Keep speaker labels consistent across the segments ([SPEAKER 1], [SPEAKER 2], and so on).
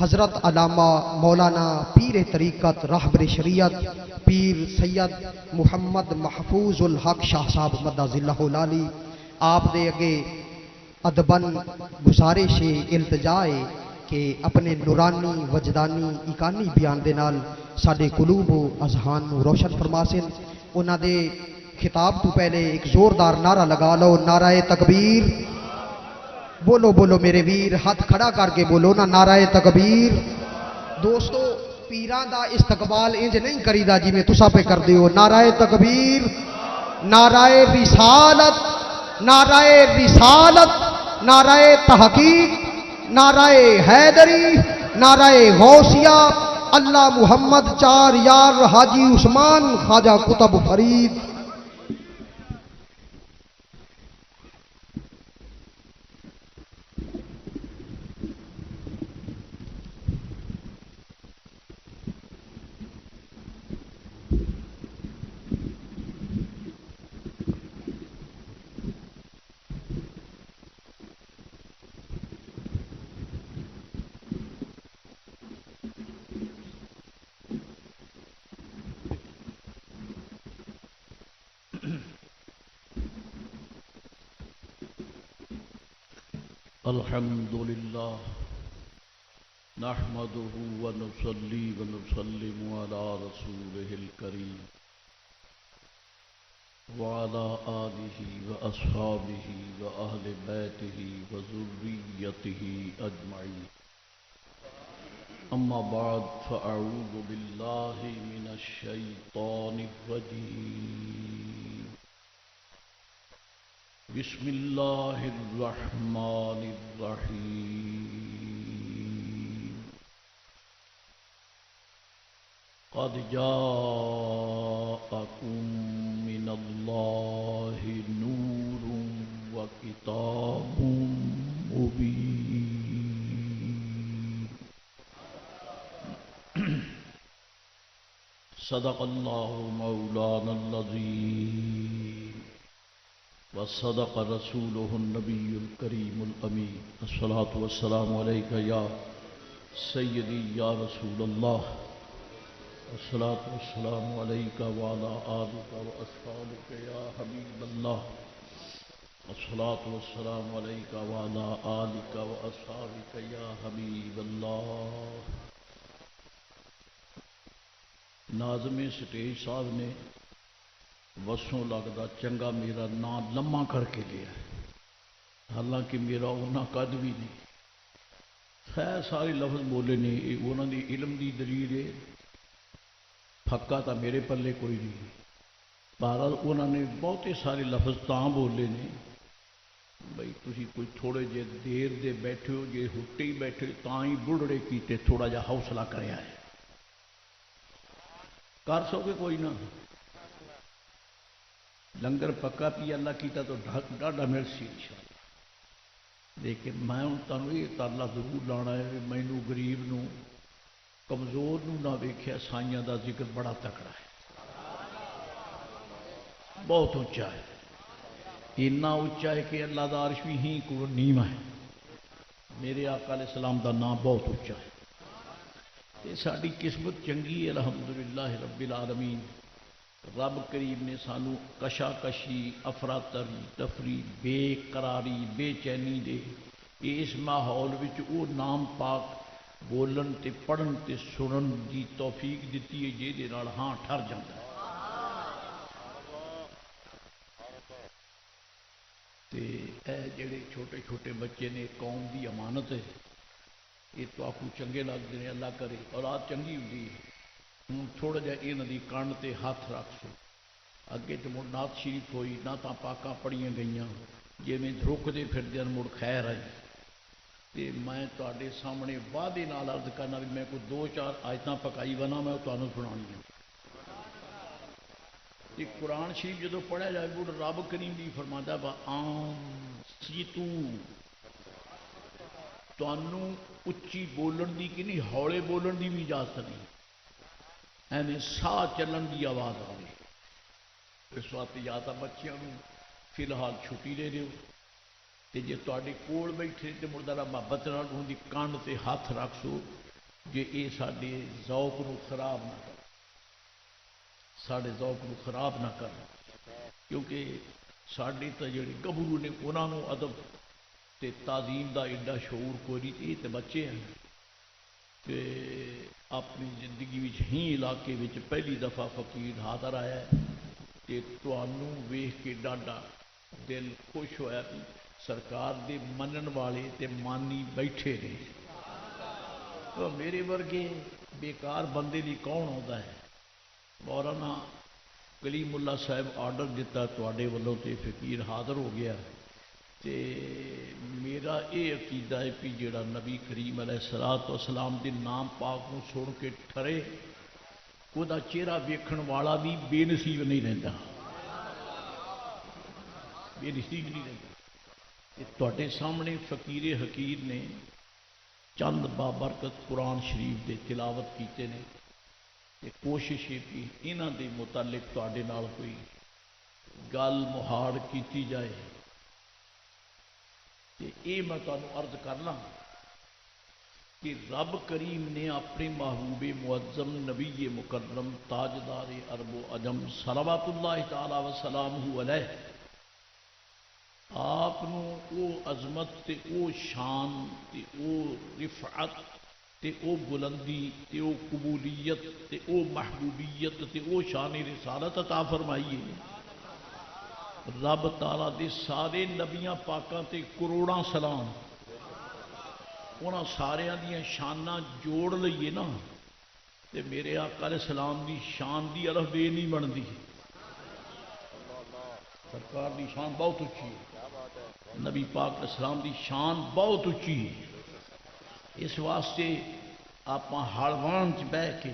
[SPEAKER 1] حضرت علامہ مولانا پیر طریقت رہبر شریعت پیر سید محمد محفوظ الحق شاہ صاحب مدہ ذلہ العالی آپ دے اگے ادبن گزارش التجائے کہ اپنے نورانی وجدانی ایکانی بیان دے نال ساڈے قلوب و اذہان نو روشن فرماسن۔ انہاں دے خطاب تو پہلے ایک زوردار نعرہ لگا لو، نعرہ تکبیر۔ بولو بولو میرے ویر، ہاتھ کھڑا کر کے بولو نا، نعرہ تکبیر۔ دوستو پیران دا استقبال انج نہیں کریدا جی میں تسا پہ کر دیو۔ نعرہ تکبیر، نعرہ رسالت، نعرہ رسالت، نعرہ تحقیق، نعرہ حیدری، نعرہ غوثیہ، اللہ محمد چار یار حاجی عثمان خواجہ قطب فرید۔
[SPEAKER 2] الحمد لله نحمده ونصلي ونسلم على رسوله الكريم وعلى آله وأصحابه وأهل بيته وذريته أجمعين. أما بعد فأعوذ بالله من الشيطان الرجيم. بسم الله الرحمن الرحيم. قد جاءكم من الله نور وكتاب مبين. صدق الله مولانا العظيم وصدق رسوله النبي الكريم الأمين. الصلاة والسلام عليك يا سيدي يا رسول الله. الصلاة والسلام عليك وعلى آلك وأصحابك يا حبيب الله. الصلاة والسلام عليك وعلى آلك وأصحابك يا حبيب الله. ناظم سٹیج صاحب نے وسوں لگتا چنگا میرا نام لمحہ کر کے لیا، حالانکہ میرا انہاں قد بھی نہیں. خیر سارے لفظ بولے نے، انہوں دی علم دی دلیل ہے. پھکا تو میرے پلے کوئی نہیں، بہرحال انہوں نے بہتے سارے لفظ تاں بولے نے بھائی تسی کوئی تھوڑے جے دیر دے بیٹھے ہو، جے ہٹے ہی بیٹھے تاں ہی بڑھڑے کیتے، تھوڑا جا حوصلہ کریا ہے. کر سو گے کوئی نہ، لنگر پکا پی اللہ کیتا تو ڈاڈا مرسی انشاءاللہ. لیکن میں ہوں تمہیں یہ ترلا ضرور لانا ہے، مینو غریب نو کمزور نو نہ ویکھیا. سائیاں دا ذکر بڑا تکڑا ہے، بہت اونچا ہے، اتنا اونچا ہے کہ اللہ دا عرش بھی ہی کو نیواں ہے. میرے آقا علیہ السلام دا نام بہت اونچا ہے. یہ ساری قسمت چنگی ہے الحمدللہ رب العالمین. رب کریم نے سانو کشاکشی، افراتفری، تفریح، بے قراری، بے چینی دے اس ماحول وچ او نام پاک بولن تے پڑھن تے سنن دی توفیق دیتی ہے جے دے نال ہاں ٹھر جاندا ہے. تے اے جڑے چھوٹے چھوٹے بچے نے قوم دی امانت ہے، یہ تو آپ کو چنگے لگتے ہیں. اللہ کرے اولاد چنگی ہوتی ہے. ہوں تھوڑا جا یہ ندی کان تے ہاتھ رکھ سو. اگے تو مڑ نعت شریف ہوئی، نعتاں پاکاں پڑھیاں گئیاں، جی میں دھرکتے پھردے مڑ خیر آئی. تے میں تواڈے سامنے وعدے نال عرض کرنا بھی میں کوئی 2-4 آیتاں پکائی بنا میں تانوں سنانی ہیں. تے قرآن شریف جدو پڑھیا جائے مڑ رب کریم بھی فرماتا با آم سیتو تانوں اچھی بولن دی کہ نہیں ہولے بولن دی بھی اجازت نہیں، ایویں ساہ چلن دی آواز آئے. اس وقت یا تو بچیاں فی الحال چھٹی دے دیو، تے جے تواڈے کول بیٹھے تے مڑ ذرا محبت نال اون دی کان تے ہاتھ رکھ سو جے یہ سارے ذوق نو خراب نہ کر، سارے ذوق نو خراب نہ کر، کیونکہ ساڈے تو جڑے گبرو نے انہاں نو ادب تے تعظیم دا ایڈا شعور کوئی نہیں، یہ تو بچے ہیں کہ اپنی زندگی وچ ہی علاقے وچ پہلی دفعہ فقیر حاضر آیا ہے تے تانوں ویکھ کے ڈاڈا دل خوش ہویا بھی سرکار دے منن والے تے مانی بیٹھے نے۔ تو میرے ورگے بیکار بندے دی کون ہوتا ہے؟ مولانا کلیم اللہ صاحب آرڈر دیتا تواڈے والوں تے فقیر حاضر ہو گیا تے میرا یہ عقیدہ ہے کہ جڑا نبی کریم علیہ الصلوۃ والسلام دے نام پاک نو سن کے ٹھرے وہ دا چہرہ ویکھن والا بھی بے نصیب نہیں رہتا، بے نصیب نہیں رہتا۔ تواڈے سامنے فقیر حقیر نے چند بابرکت قرآن شریف دے تلاوت کیتے نے، کوشش ہے کہ انہاں دے متعلق تواڈے نال کوئی گل مہاڑ کیتی جائے۔ یہ میں تمہیں عرض کرنا کہ رب کریم نے اپنے محبوب معظم نبی مکرم تاجدار عرب و عجم صلوات اللہ تعالی وسلامہ علیہ آپ او عظمت تے او شان تے او رفعت تے او بلندی تے او قبولیت تے او محبوبیت تے او شان رسالت عطا فرمائیے۔ رب تعالیٰ دے سارے نبیاں پاکاں تے کروڑاں سلام، انہاں ساریاں دیاں شاناں جوڑ لئیے نا تے میرے آقا علیہ السلام دی شان دی الف بے نہیں بنتی۔ سرکار دی شان بہت اچھی ہے، نبی پاک علیہ السلام دی شان بہت اچھی ہے۔ اس واسطے آپ ہڑوان چ بہ کے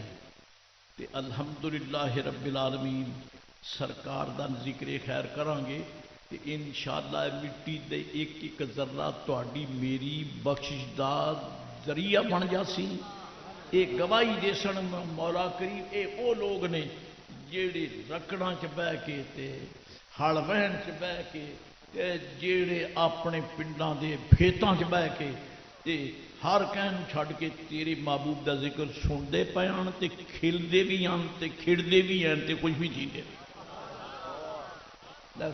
[SPEAKER 2] تے الحمدللہ رب العالمین سرکار دا ذکر خیر کران گے تے انشاءاللہ مٹی دے ایک ایک ذرہ تہاڈی میری بخشش دا ذریعہ بن جاسی۔ اے گواہی دے سن مولا کریم اے او لوگ نے جیڑے رکڑاں چ بہ کے تے ہل وہن چ بہ کے تے جیڑے اپنے پنڈاں دے بھیتاں چ بہ کے تے ہر کہن چھڈ کے تیرے محبوب دا ذکر سنتے پے ہن تے کھلدے بھی ہن تے کھڑدے بھی ہیں تے کچھ بھی جیندے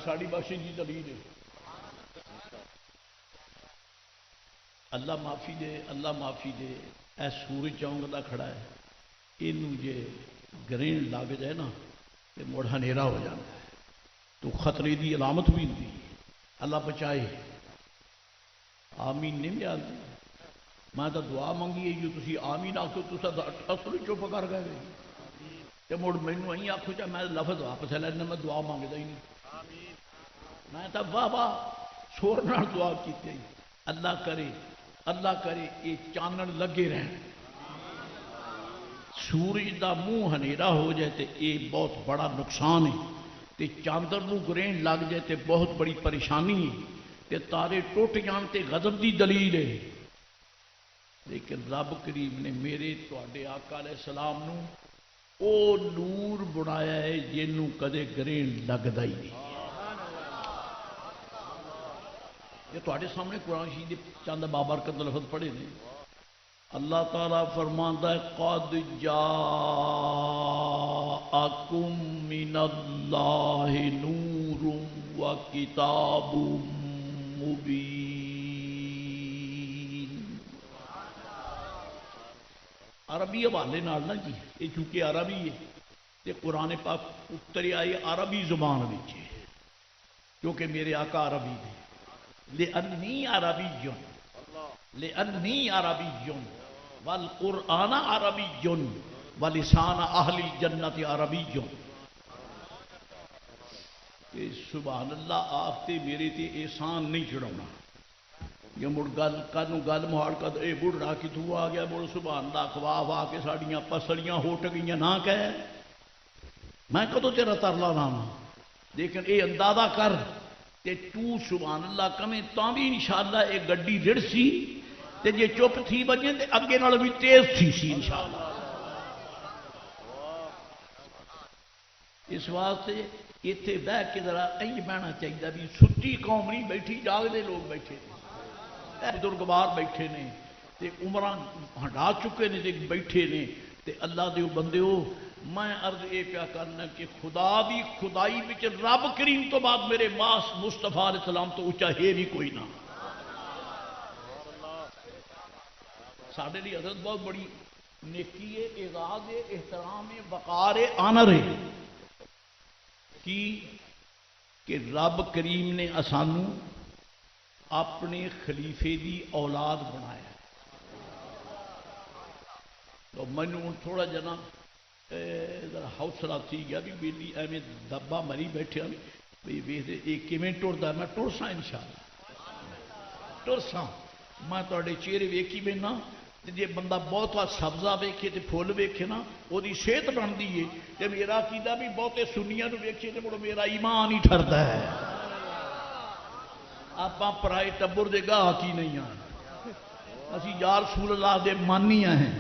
[SPEAKER 2] ساری بخشش کی دلیل ہے۔ اللہ معافی دے، اللہ معافی دے۔ اے سورج چونگدا کھڑا ہے، اینوں جے گرین لگ جائے نا تو مڑ ہنیرا ہو جاتا ہے، تو خطرے دی علامت بھی ہوتی ہے۔ اللہ بچائے، آمین نہیں آتی۔ میں تو دعا منگی ہے جو تسی آمین آخو تو اصل چپ کر گئے تو مڑ مینوں این آخو چاہے میں لفظ واپس لے لینا، میں دعا مانگتا ہی نہیں۔ میں تو واہ واہ شور نال دعا کی، اللہ کرے یہ چانن لگے رہن، سورج دا منہ ہنیرا ہو جائے تو یہ بہت بڑا نقصان ہے، تے چاندر نو گرہن لگ جائے تو بہت بڑی پریشانی ہے، تے تارے ٹوٹ جان تے غضب دی دلیل ہے۔ لیکن رب کریم نے میرے تواڈے آقا علیہ السلام نو او نور بنایا ہے جنوں کدے گرہن لگدا ہی نہیں۔ یہ تواڈے سامنے قرآن شریف دے چند بابرکت لفظ پڑھے نے۔ اللہ تعالیٰ فرماندا ہے قد جاءکم من اللہ نور و کتاب مبین۔ عربی حوالے نال نا جی، یہ چونکہ عربی ہے تے قرآن پاک اتری آئی عربی زبان وچ ہے، کیونکہ میرے آقا عربی نے۔ لأنی عربی والقرآن عربی ولسان اہل الجنت عربی۔ سبحان اللہ آختے میرے تے احسان نہیں چڑھانا، یہ مڑ گل گل مہاڑ کد اے بڑھڑا کتوں آ گیا، مڑ سبحان اللہ خواہ واہ کے ساڑیاں پسلیاں ہوٹ گئیاں نہ کہہ، میں کدو تیرا ترلا لانا، لیکن اے اندازہ کر تے تو سبحان اللہ کمیں تاں بھی انشاءاللہ ایک گڈی رڑ سی تے جے چپ تھی بجے تے اگے نال بھی تیز تھی سی انشاءاللہ۔ اس واسطے اتنے بہ کے ذرا این بہنا چاہیے بھی ستی قوم نہیں بیٹھی، جاگدے لوگ بیٹھے، بزرگوار بیٹھے نے، تے عمراں ہٹا چکے نے تے بیٹھے نے تے اللہ دے بندیو میں عرض یہ پیا کرنا کہ خدا دی خدائی وچ رب کریم تو بعد میرے ماس مصطفیٰ علیہ السلام تو اچا ہے بھی کوئی نہ. ساڈے لیے حضرت بہت بڑی نیکی ہے، اعزاز ہے، احترام ہے، وقار ہے، آنر ہے کہ رب کریم نے اسانو اپنے خلیفے دی اولاد بنایا. تو مینوں ہوں تھوڑا جنا حوصلہ تھی گیا بھی بیلی ایویں دبا مری بیٹھے بھی ویسے یہ کیویں ٹرتا. میں ٹرساں انشاءاللہ ٹرساں. میں تواڈے چہرے ویکھی بینا جی بندہ بہت سبزہ ویکھے تو پھول ویکھے نا وہ صحت بنتی ہے. جی میرا عقیدہ بھی بہتے سنیاں ویکھے تو مڑ میرا ایمان ہی ٹھرتا ہے. آپ پرائے ٹبر دے گاہ کی نہیں ہیں، اسی یا رسول اللہ دے مانی ہیں.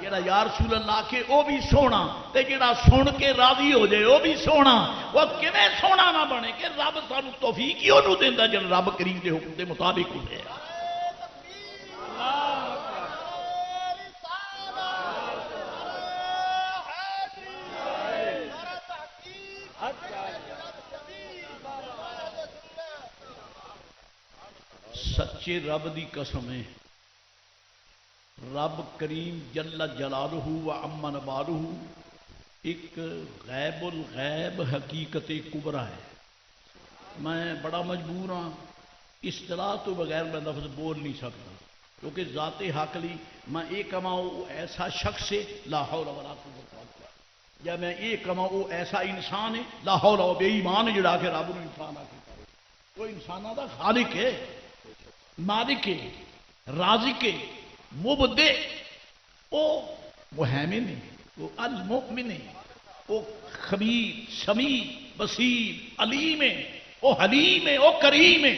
[SPEAKER 2] جڑا یا رسول اللہ کے وہ بھی سونا تے جڑا سن کے راضی ہو جائے وہ بھی سونا. وہ کیویں سونا نہ بنے کہ رب سانو توفیق ہی انہوں دیندا جڑا رب کریم دے حکم دے مطابق ہوئے. سچے رب دی قسم ہے، رب کریم جل جلالہ و عم نوالہ ایک غیب الغیب حقیقت کبریٰ ہے. میں بڑا مجبور ہاں، اصطلاح تو بغیر میں لفظ بول نہیں سکتا کیونکہ ذات حق لی میں یہ کہاں وہ ایسا شخص ہے لا حول ولا قوت الا باللہ، یا میں یہ کہاں وہ ایسا انسان ہے لا حول و بے ایمان جڑا کے رب نے انسان آ کے وہ انسانوں دا خالق ہے، مالک ہے، رازق ہے، مبدع، وہ مہیمن ہے، وہ المؤمن ہے، وہ خبیر سمیع بصیر علیم ہے، وہ حلیم ہے، وہ کریم ہے.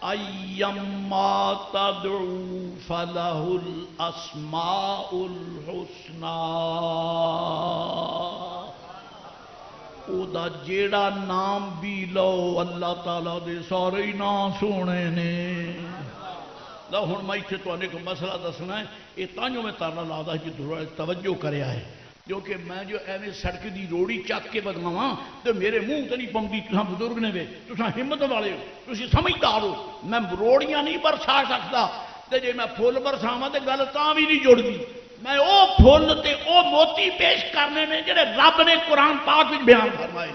[SPEAKER 2] ایما تدعو فلہ الاسماء الحسنی، او دا جیڑا نام بھی لو اللہ تعالیٰ دے سارے نام سونے نے. لو ہوں میں اتنے تمہیں ایک مسئلہ دسنا ہے، یہ تانوں میں تارنا لادا جی توجہ کریا ہے کیونکہ میں جو ایویں سڑک دی روڑی چک کے بدلاواں تو میرے منہ تو نہیں پاؤں. تساں بزرگ نے وے، تساں ہمت والے ہو، تسی سمجھدار ہو. میں روڑیاں نہیں برسا سکتا تے جے میں پھول برساواں تے گل تاں بھی نہیں جڑدی. میں او پھول تے او موتی پیش کرنے نے جڑے رب نے قرآن پاک وچ بیان فرمائے.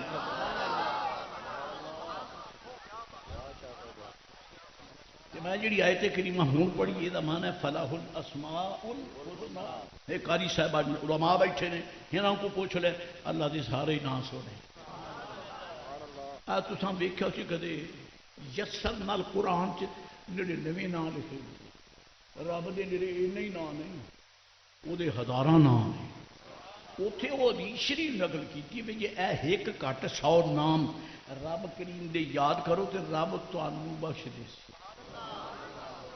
[SPEAKER 2] میں جڑی آیت کریمہ ہوں پڑھی یہ معنی ہے فلاح الاسماء الحسنی. ایک قاری صاحب علماء بیٹھے نے انہاں کو پوچھ لے اللہ دے سارے نام سونے. آ تساں ویکھیا سی کدے یسر نال قرآن چ 99 نام لکھے رب دے نرے انہی نام نہیں، وہ دے ہزاراں نام ہیں. اوتھے وہ ریشری نقل کی بھی یہ اے ایک گھٹ 100 نام رب کریم دے یاد کرو تے رب تانوں بخش دے.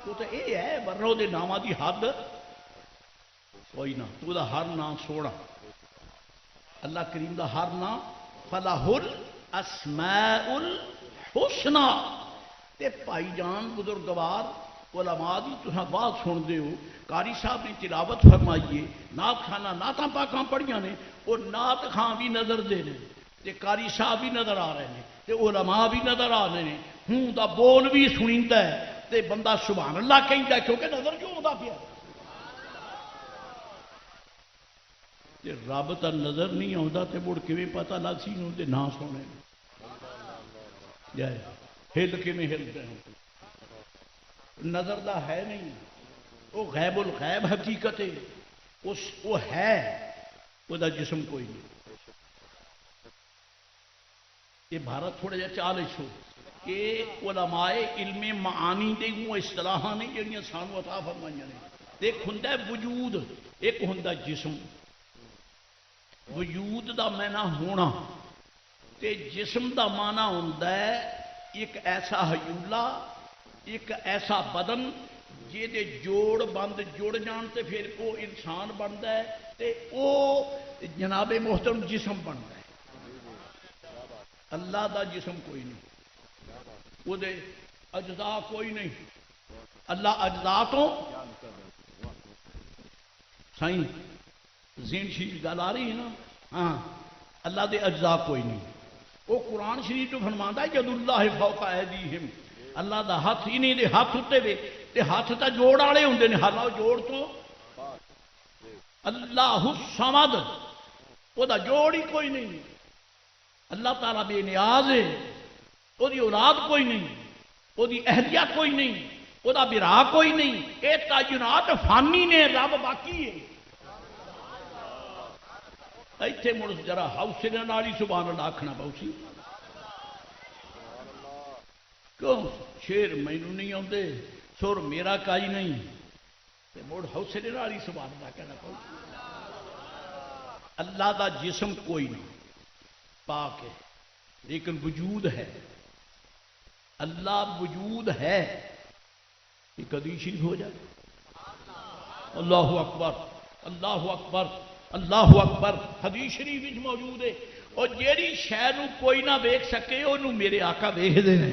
[SPEAKER 2] وہ تو یہ ہے ورنہ وہ نامہ دی حد کوئی نہ. تو دا ہر نام سونا اللہ کریم دا ہر نام فلاح الاسماء الحسنی. تے بھائی جان بزرگوار علماء دی تساں بات سن دے ہو، قاری صاحب نے تلاوت فرمائیے، نعت خانہ نعتاں پاکاں پڑھیاں نے، وہ نعت خان بھی نظر دے نے تے قاری صاحب بھی نظر آ رہے ہیں تے علماء بھی نظر آ رہے ہیں. ہوں دا بول بھی سنیندا ہے تے بندہ سبحان اللہ کہندا ہے کیونکہ نظر جو آندا پیا. تے رب تا نظر نہیں آندا تے مڑ کیویں پتہ لگ سی نوں تے نہ سونے جائے ہل کیویں ہلدا ہے. نظر دا ہے نہیں، وہ غیب الغیب حقیقت ہے، وہ ہے، وہ دا جسم کوئی نہیں. یہ بھارت تھوڑا جہا چال چھو کہ علماء علم معانی دے وہ اصطلاحاں نہیں جڑیاں سانو عطا فرمائیاں نے. ایک ہوندا ہے وجود، ایک ہوندا جسم. وجود دا معنی ہونا تے جسم دا معنی ہوندا ہے ایک ایسا حیولہ، ایک ایسا بدن جے دے جوڑ بند جڑ جان تے پھر وہ انسان بنتا ہے تے وہ جناب محترم جسم بنتا ہے. اللہ دا جسم کوئی نہیں، وہ دے اجزاء کوئی نہیں. اللہ اجزا تو سائیں زین شریف گل آ رہی ہے نا، ہاں اللہ دے اجزا کوئی نہیں. وہ قرآن شریف تو فرماندا ہے ید اللہ فوق ایدیہم، اللہ دا ہاتھ ہی نہیں دے ہاتھ اتنے وے تے ہاتھ تا جوڑ والے ہوندے نے، حالانکہ جوڑ تو اللہ الصمد وہ دا جوڑ ہی کوئی نہیں. اللہ تعالیٰ بے نیاز ہے، وہ دی اولاد کوئی نہیں، وہ دی اہلیہ کوئی نہیں، وہ دا برا کوئی نہیں. اے تعینات فانی نے، رب باقی ہے. ایتھے مڑ ذرا حوصلے نال ہی سبحان اللہ آکھنا پاؤ سی. کیوں شیر مینوں نہیں آندے، سر میرا کائی نہیں، تے مڑ حوصلے نال ہی سبحان اللہ کہنا پاؤ. اللہ دا جسم کوئی نہیں، پاک ہے، لیکن وجود ہے. اللہ وجود ہے، یہ کدی شریف ہو جائے. اللہ اکبر اللہ اکبر اللہ اکبر. حدیث شریف وچ موجود ہے، اور جیڑی شے نو کوئی نہ ویکھ سکے انہوں میرے آقا ویکھدے نے.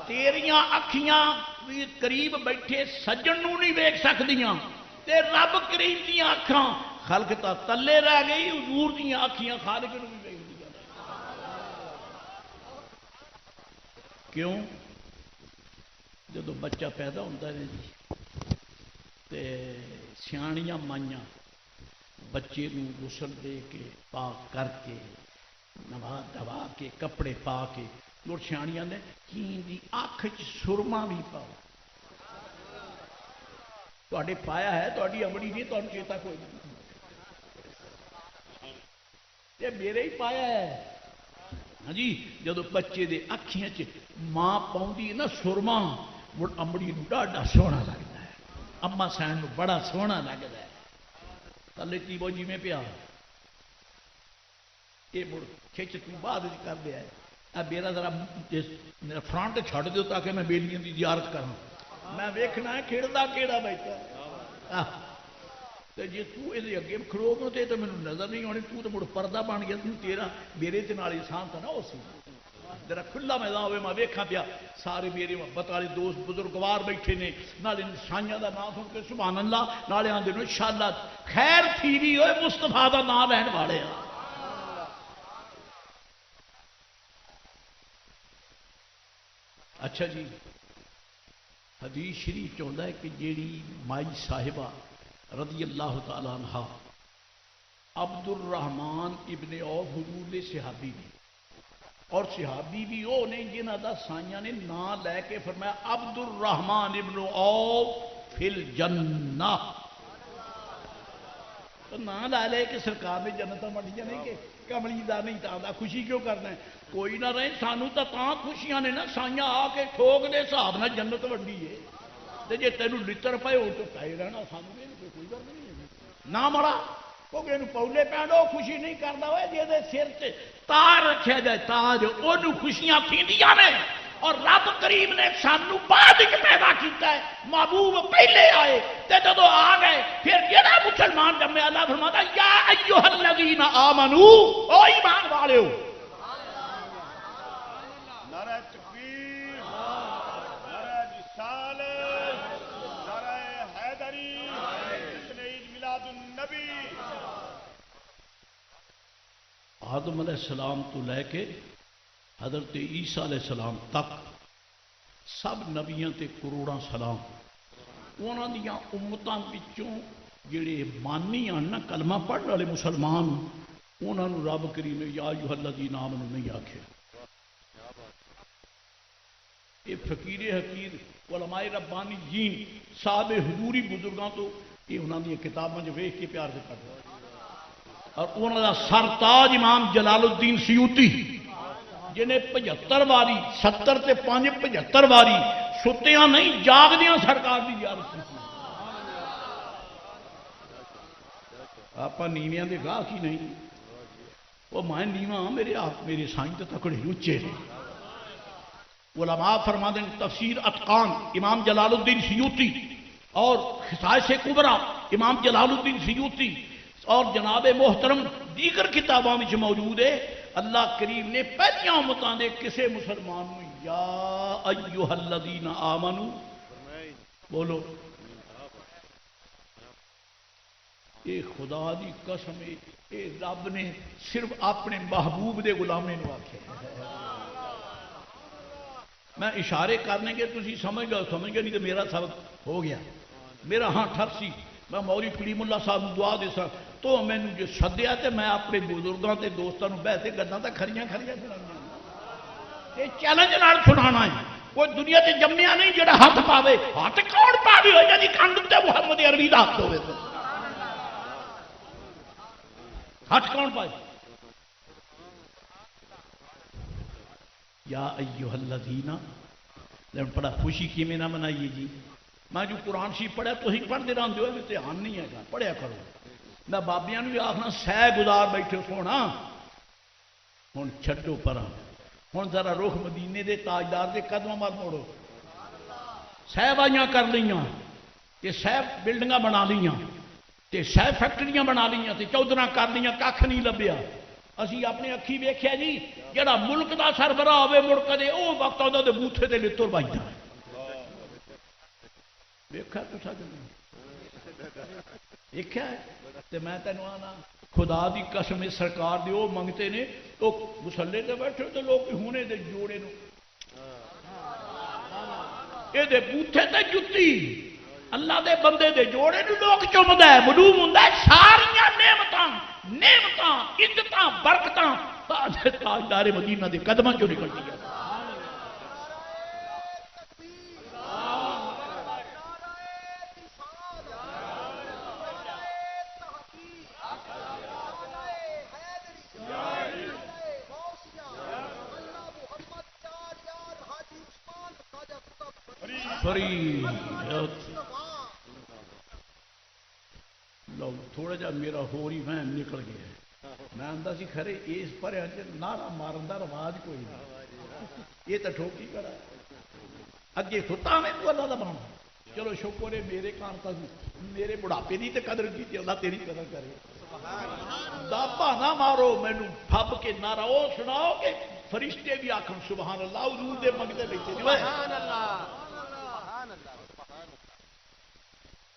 [SPEAKER 2] تیریاں اکھیاں بھی قریب بیٹھے سجن نو نہیں ویکھ سکدیاں، تے رب کریم دیاں اکھاں خلق تا تلے رہ گئی، حضور دیاں اکھیاں خالق نو بھی ویکھ دیاں. کیوں؟ جدو بچہ پیدا ہوتا ہے جی تے سیاڑیاں مائیاں بچے نو غسل دے کے پاک کر کے نوا دوا کے کپڑے پا کے اور سیاڑیاں نے کیں دی اکھ چ سرما بھی پاؤ. تواڈے پایا ہے، تواڈی امڑی نہیں، تانوں چیتا کوئی نہیں. یہ میرے ہی پایا ہے. ہاں جی جدو بچے دے اکھیاں چ ماں پاؤندی نا سرما، مڑ امڑی نو ڈاڈا سوہنا لگتا ہے، اما سین نو بڑا سوہنا لگتا ہے. تلے تیبو جی میں پیا یہ مڑ کھچ تو بعد کر دیا ہے. میرا ذرا فرنٹ چھڑ دیو تاکہ میں بیلیاں دی زیارت کروں. میں ویکھنا ہے کھیڑدا کیڑا بیٹھا. جی تے اگے کھڑو گے تو مینوں نظر نہیں آنی. تو مڑ پردہ بن گیا، تیرا میرے تے نال انسان تھا نا. اسی ذرا کھلا میدان ہوئے میں ویکھا پیا سارے میرے محبت والے دوست بزرگوار بیٹھے نے، نالے سائیاں دا نام سن کے سبحان اللہ، نالے آندے نے انشاءاللہ خیر تھی بھی ہوئے مصطفیٰ دا نام لین والے ہیں. اچھا جی حدیث شریف چاہتا ہے کہ جیڑی مائی صاحبہ رضی اللہ تعالی عنہ عبد الرحمن ابن عوف حضور دے صحابی نے، اور صحابی بھی وہ نے جنہ دا سائیاں نے نام لے کے فرمایا عبد الرحمن ابن عوف فی الجنہ. تو نام لا لے کہ سرکار نے جنت منڈی جانے کہ کملی دا نہیں تا خوشی کیوں کرنا ہے؟ کوئی نہ رہے سانو تو خوشیاں نے نا سائیاں آ کے ٹھوک دے حساب نہ جنت ونڈی ہے. جی تینوں لڑ پائے ہو تو پائے رہنا، سانو کوئی گل نہیں نہ مڑا کیونکہ یہ پولے پینڈ وہ خوشی نہیں کرتا ہوئے جی سر سے تار رکھا جائے تاج وہ خوشیاں تھیندیاں نے. اور رب کریم نے سانو بعد پیدا کیتا ہے، محبوب پہلے آئے تے جدو آ گئے پھر جڑا مسلمان جمے اللہ فرماتا یا ایھا الذین آمنو، او ایمان والے ہو.
[SPEAKER 3] نعرہ تکبیر، نعرہ رسالت، نعرہ حیدری، جشن عید میلاد النبی.
[SPEAKER 2] آدم علیہ السلام تو لے کے حضرت عیسیٰ علیہ السلام تک سب نبیاں تے کروڑاں سلام. انہاں دیاں امتاں وچوں جڑے مانی آن نا کلمہ پڑھن والے مسلمان، انہاں نو رب کریم یا ایھا الذین آمنوا نہیں آکھیا. یہ فقیر حقیر علماء ربانیین صاحب حضوری بزرگاں تو یہ انہاں دی کتاباں جو ویکھ کے پیار سے پڑھدا. اور انہاں دا سرتاج امام جلال الدین سیوطی جنہیں 75 واری 70 تے 5 75 واری ستیاں نہیں جاگدیاں سرکار دی زیارت کی. آپ نیویاں دے گاہ کی نہیں، وہ میں نیواں میرے آپ میرے سائیں تے تکڑے اچے نے. علماء فرما دیں تفسیر اتقان امام جلال الدین سیوطی اور خصائص کبریٰ امام جلال الدین سیوطی اور جناب محترم دیگر کتابوں میں موجود ہے. اللہ کریم نے پہلیاں امتاں دے کسے مسلمان یا ایھا الذین آمنو بولو یہ خدا دی قسم یہ رب نے صرف اپنے محبوب دے غلامے نو آکھیا میں اشارے کرنے کے تھی سمجھ گئے نہیں تو میرا سبق ہو گیا میرا ہاں ٹھر سی میں مولوی کلیم اللہ صاحب دعا دے سا تو مینوں جو سدیا تو میں اپنے بزرگوں کے دوستوں بہتے گداں تو کھڑیاں یہ چیلنج نال سنانا ہے کوئی دنیا سے جمیا نہیں جڑا ہاتھ پاوے ہاتھ کون پاوے ہو جی کنڈ تے محمد عربی دا ہاتھ ہوے تو ہاتھ کون پائے یا ایھا الذین لیکن بڑا خوشی کیویں نہ منائیے جی میں جو قرآن شریف پڑھیا تو ہی پڑھتے رہتے ہو دھیان نہیں ہے پڑھیا کرو میں بابیاں بھی آخنا سہ گزار بیٹھے سونا ہوں چھڈو پرا ہوں ذرا رخ مدینے دے تاجدار دے قدموں مت موڑو سہ بائیاں کر لیاں تے سہ بلڈنگاں بنا لیاں تے سہ فیکٹریاں بنا لیاں تے چودھراں کر لیاں کھ نہیں لبیا اسی اپنے اکھی ویکھیا جی جڑا ملک دا سربراہ ہوے مڑ کدے او وقت آندا تے بوتھے تے لتر بجدا ویکھا تو دیکھا ہے میں تینوں آنا خدا دی قسم سرکار دی وہ منگتے نے تو مسلے تے بیٹھے تو لوگ ہونے دے جوڑے نو یہ دے بوتھے تے جتی اللہ دے بندے دے جوڑے نو لوگ چومدا ہے معلوم ہوندا ہے ساریاں نعمتاں عزتاں برکتاں تاجدار مدینہ دے قدماں چوں نکلدی ہیں لوگ تھوڑا جا میرا ہو رہی وہم نکل گیا میں آتا سی کھرے اس پر نعرہ مارن کا رواج کوئی نہیں یہ تو ٹھوکی کرا اگے ستا میں تو اللہ کا بنا چلو شکر ہے میرے کان تک میرے بڑھاپے کی تو قدر کی اللہ تیری قدر کرے داپا نہ مارو مینو پھب کے نعرہ وہ سناؤ کہ فرشتے بھی آخر سبحان اللہ حضور دے منگتے بیٹھے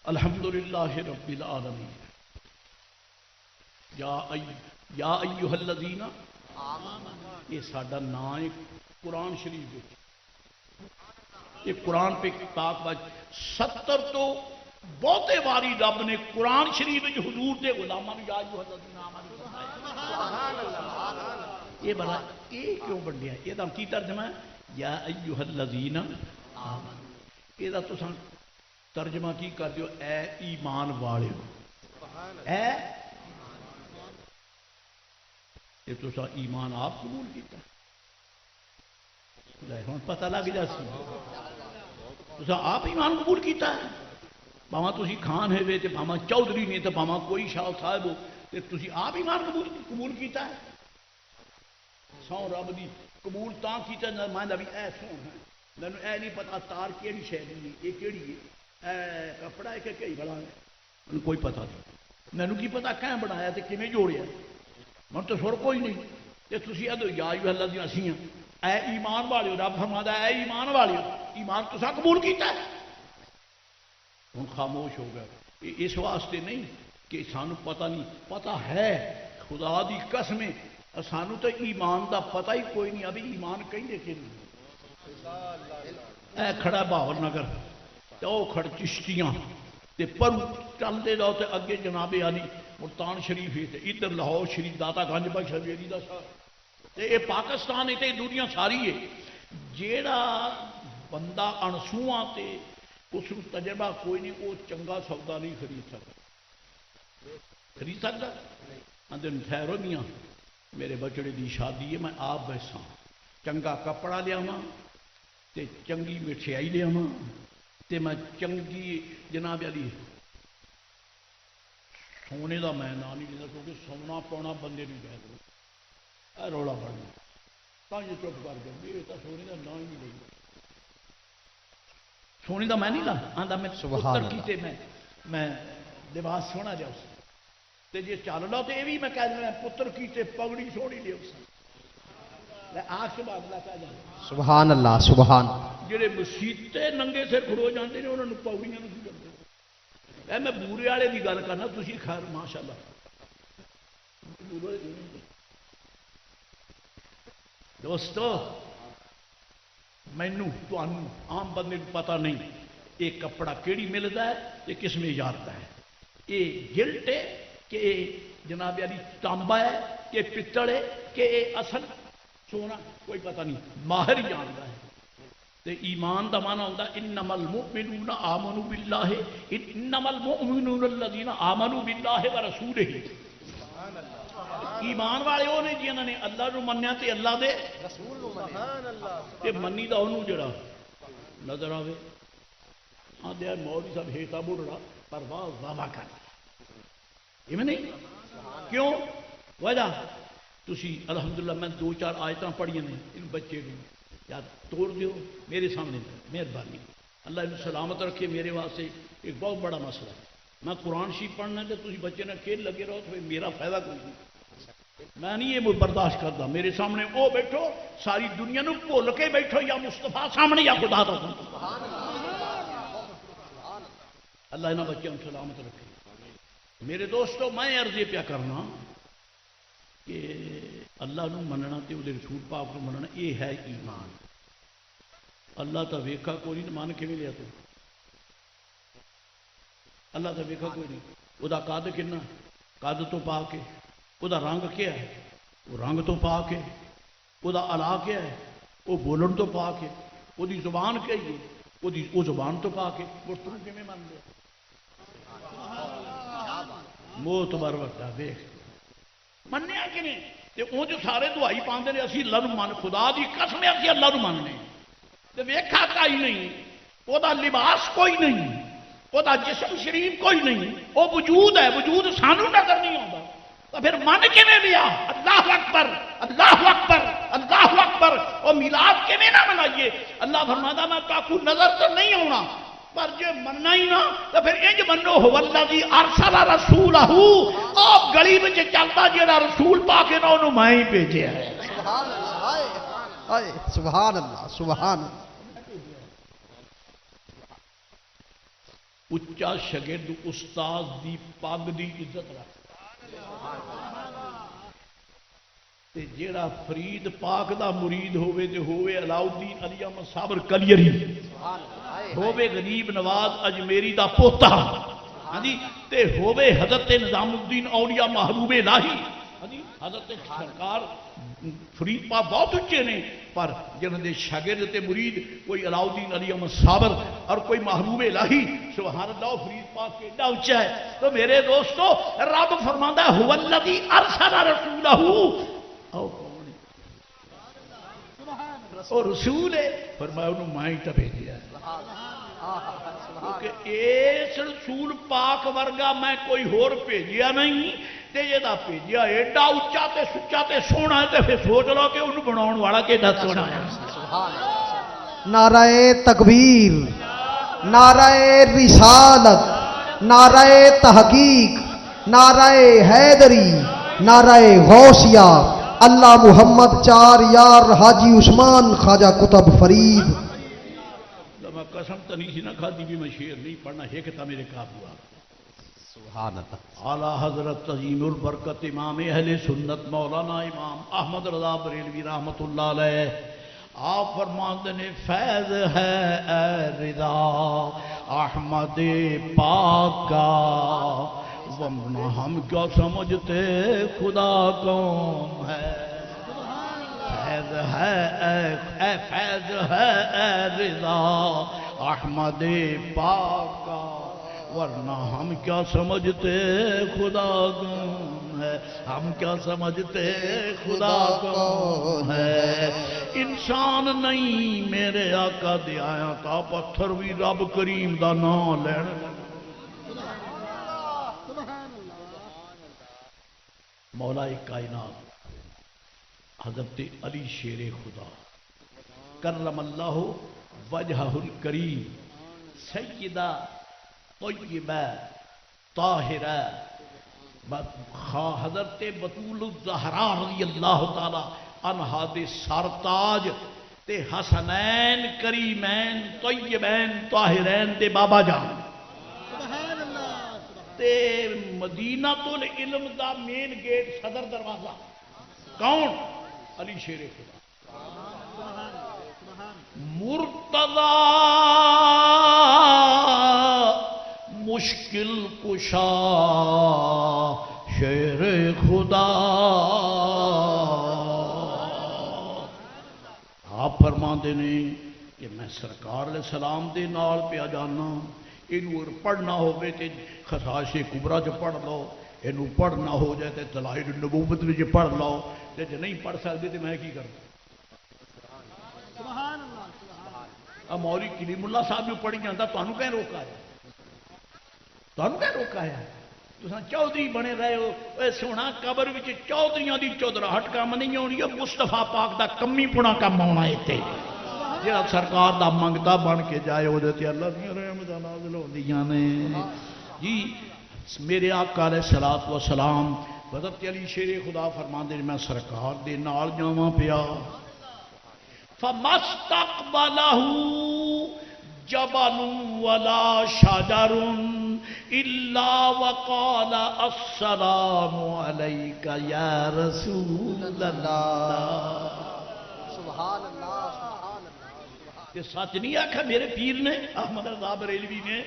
[SPEAKER 2] الحمدللہ رب العالمین یا ایھا الذین یہ ساڈا نام ہے قرآن شریف یہ قرآن پہ پاک باج 70 تو بہتے باری رب نے قرآن شریف حضور دے غلاماں یا ایھا الذین آمنوا یہ بڑا یہ کیوں بنیا یہ دا کی ترجمہ ہے یا ایھا الذین آمنوا یہ دا تساں ترجمہ کی کر دیو اے ایمان والے اے یہ تو سا ایمان آپ قبول کیتا ہوں پتہ لگ جا سی تو سا آپ ایمان قبول کیتا ہے باما تسی خان ہے تے باما چودھری نے تے باما کوئی شاہ صاحب ہو تے تسی آپ ایمان قبول کیتا ہے سو رب دی قبول تاں کیتا میں بھی اے سون ہے مینوں اے نہیں پتا تار کیڑی شے دی یہ کیڑی ہے کپڑا ہے کہ کئی بڑا ہے کوئی پتہ نہیں مینوں کی پتا کہیں بنایا تے کیویں جوڑیا من تو سر کوئی نہیں تے تسی ادو یا ایھا الذین اسی اے ایمان والے رب فرماتا ہے اے ایمان والے ایمان تساں قبول کیتا ہے ہن خاموش ہو گیا اس واسطے نہیں کہ سانو پتہ نہیں پتہ ہے خدا دی قسم سانو تو ایمان دا پتہ ہی کوئی نہیں ابھی ایمان کہیں کہ اے کھڑا بہاول نگر وہ کھڑ چشتیاں تے پر چلتے جاؤ تے اگے جناب علی ملتان شریف ہے ادھر لاہور شریف داتا گنج بخش حویلی دا تے اے پاکستان ہے تے دنیا ساری ہے جیڑا بندہ انسواں تے اس تجربہ کوئی نہیں وہ چنگا سودا نہیں خرید سکتا اندر ٹھہرو میاں میرے بچڑے دی شادی ہے میں آپ بیسا چنگا کپڑا لیاواں تے چنگی مٹھائی لیاواں تے میں چنگی جناب علی سونے دا میں نام نہیں لینا کیونکہ سونا پاؤنا بندے نہیں جائے کرو اے رولا پڑنا تا یہ چپ کر گیا میرے تو سونے دا نام ہی نہیں لے سونے دا میں نہیں لا آندا میں پتر کیتے میں لباس سونا جا اس تے جے چل لو تے یہ بھی میں کہہ دینا پتر کیتے پگڑی سونی لے اس آخ بادلہ پہ جائے
[SPEAKER 1] سبحان اللہ سبحان
[SPEAKER 2] جڑے مسیتے ننگے سر کھڑو جاندے نے انہوں نے پاؤڑیاں نہیں کرتے میں بورے والے کی گل کرنا تھی خیر ماشاء اللہ دوستو مینو عام بندے کو پتا نہیں یہ کپڑا کیڑی ملتا ہے یہ کس میں جاتا ہے یہ گلٹ ہے کہ جناب علی تانبا ہے کہ پتل ہے کہ اصل سونا کوئی پتہ نہیں ماہر ہی جانتا ہے تے ایمان دا معنی ہوتا انما المؤمنون آمنوا باللہ انما المؤمنون الذین آمنوا باللہ ورسولہ ایمان والے وہ نے جنہوں نے اللہ نو منیا تے اللہ دے رسول نو منیا تے منی دا انہوں جڑا نظر آوے ہاں دیا مولوی صاحب ہیٹا بڑھڑا پرواز بابا کر یہ نہیں کیوں وجہ تسی الحمدللہ میں 2-4 آیتاں پڑھیاں نے ان بچے کو یاد توڑ دیو میرے سامنے مہربانی اللہ ان سلامت رکھے میرے واسطے ایک بہت بڑا مسئلہ ہے میں قرآن شریف پڑھنا ہے تو تسی بچے نے کھیل لگے رہو تو میرا فائدہ کوئی نہیں میں نہیں یہ برداشت کرتا میرے سامنے وہ بیٹھو ساری دنیا نو بھول کے بیٹھو یا مصطفیٰ سامنے یا خدا تو اللہ انہاں بچوں سلامت رکھے میرے دوستو میں عرض یہ پیا کرنا کہ اللہ نو مننا تے وہ رسول پاک نو مننا یہ ہے ایمان اللہ تا ویکھا کوئی نہیں مان کے لیا تو اللہ تا ویکھا کوئی نہیں وہ دا قد کنا قد تو پا کے وہ دا رنگ کیا ہے وہ رنگ تو پا کے وہ دا علا کیا ہے وہ بولن تو پا کے وہ دی زبان کیا ہے وہ زبان تو پا کے وہ تم کیویں مان لے موت بر وقتا دیکھ منیا کہ نہیں تے وہ جو سارے دعائی پاندے نے اسی اللہ نو مان خدا دی قسم ہے کہ اللہ نو ماننے تے ویکھا کائی نہیں وہ دا لباس کوئی نہیں وہ دا جسم شریف کوئی نہیں وہ وجود ہے وجود سانو نظر نہیں آتا تو پھر من کیویں لیا اللہ اکبر اللہ اکبر اللہ اکبر وہ میلاد کیویں نہ منائیے اللہ فرماتا میں تاکو نظر تو نہیں آنا پر جو مننا ہی نہ تو پھر انج منو ہو الذی ارسل رسولہ آپ گلی میں چلتا جڑا رسول پا کے نہ انہوں میں ہی بھیجے ہے
[SPEAKER 1] سبحان اللہ سبحان اللہ سبحان اللہ
[SPEAKER 2] اچا شگرد استاد دی پگ دی عزت رکھ تے جیڑا فرید پاک دا مرید ہوئے تے ہوئے علاؤالدین علی احمد صابر کلیری ہوئے غریب نواز اجمیری دا پوتا ہاں جی تے ہوئے حضرت نظام الدین اولیاء محبوب الہی ہاں جی حضرت سرکار فرید پاک بہت اچھے نے پر جنہوں نے شاگرد تے مرید کوئی علاؤالدین علی احمد صابر اور کوئی محبوب الہی سبحان اللہ فرید پاک کے اتنا اونچا ہے تو میرے دوستو رب فرماتا ہے هو الذی ارسل رسولہ اور رسول ہے فرمایا انہوں مائیں تا بھیجیا ہے کیونکہ اس رسول پاک ورگا میں کوئی ہور بھیجیا نہیں تے یہ دا بھیجیا ایڈا اچا تے سچا تے سونا ہے تے پھر سوچ لو کہ انہوں بناؤن والا کیڈا سونا ہے
[SPEAKER 1] نعرہ تکبیر نعرہ رسالت نعرہ تحقیق نعرہ حیدری نعرہ غوثیہ اللہ محمد چار یار حاجی عثمان خواجہ قطب فرید
[SPEAKER 2] میں قسم تو نہیں سی نہ کھادی بھی میں شعر نہیں پڑھنا ہے کہ تھا میرے قابو آ
[SPEAKER 1] سبحان اللہ
[SPEAKER 2] اعلیٰ حضرت عظیم البرکت امام اہل سنت مولانا امام احمد رضا بریلوی رحمت اللہ علیہ آپ فرماتے ہیں فیض ہے اے رضا احمد پاک کا ورنہ ہم کیا سمجھتے خدا کون ہے فیض ہے اے فیض ہے اے رضا احمد پاک کا ورنہ ہم کیا سمجھتے خدا کون ہے ہم کیا سمجھتے خدا کون ہے انسان نہیں میرے آقا دے آیا تا پتھر بھی رب کریم دا نام لین مولا کائنات حضرت علی شیر خدا کرم اللہ وجہہ الکریم سیدہ طیبہ طاہرہ حضرت بطول الزہراء رضی اللہ تعالی انہا دے سرتاج تے حسنین کریمین طیبین طاہرین دے بابا جان تے مدینہ العلم دا مین گیٹ صدر دروازہ کون؟ علی شیر خدا مرتضی مشکل کشا شیر خدا آپ فرماندے نے کہ میں سرکار علیہ السلام دے نال پیا جانا اینو پڑھنا ہوگے تے خصائص کبریٰ جو پڑھ لو اینو پڑھنا ہو جائے تے دلائل النبوت میں جو پڑھ لو تے جو نہیں پڑھ سکتے تے میں کی کروں مولی کلیم اللہ صاحب جو پڑھی جاتا تمہیں کہیں روکا ہے تمہیں کہیں روکا ہے تساں چودھری بنے رہے ہو اے سونا قبر وچ چودھریاں دی چودراہٹ کام نہیں ہونی ہے مصطفیٰ پاک دا کمی پونا کام ہونا ہے تے جڑا سرکار دا منگتا بن کے جائے ہو جاتے اللہ دی رحمتاں نازل ہوندیاں نے جی میرے آقا علیہ الصلوۃ والسلام حضرت علی شیر خدا فرماندے میں سرکار دے نال جاواں پیا فَمَسْتَقْبَلَهُ جَبَلٌ وَلَا شَجَرٌ إِلَّا وَقَالَ السَّلَامُ عَلَيْكَ يَا رَسُولَ اللَّهِ
[SPEAKER 1] سبحان اللہ سبحان اللہ
[SPEAKER 2] یہ سچ نہیں آکھا میرے پیر نے احمد رضا بریلوی نے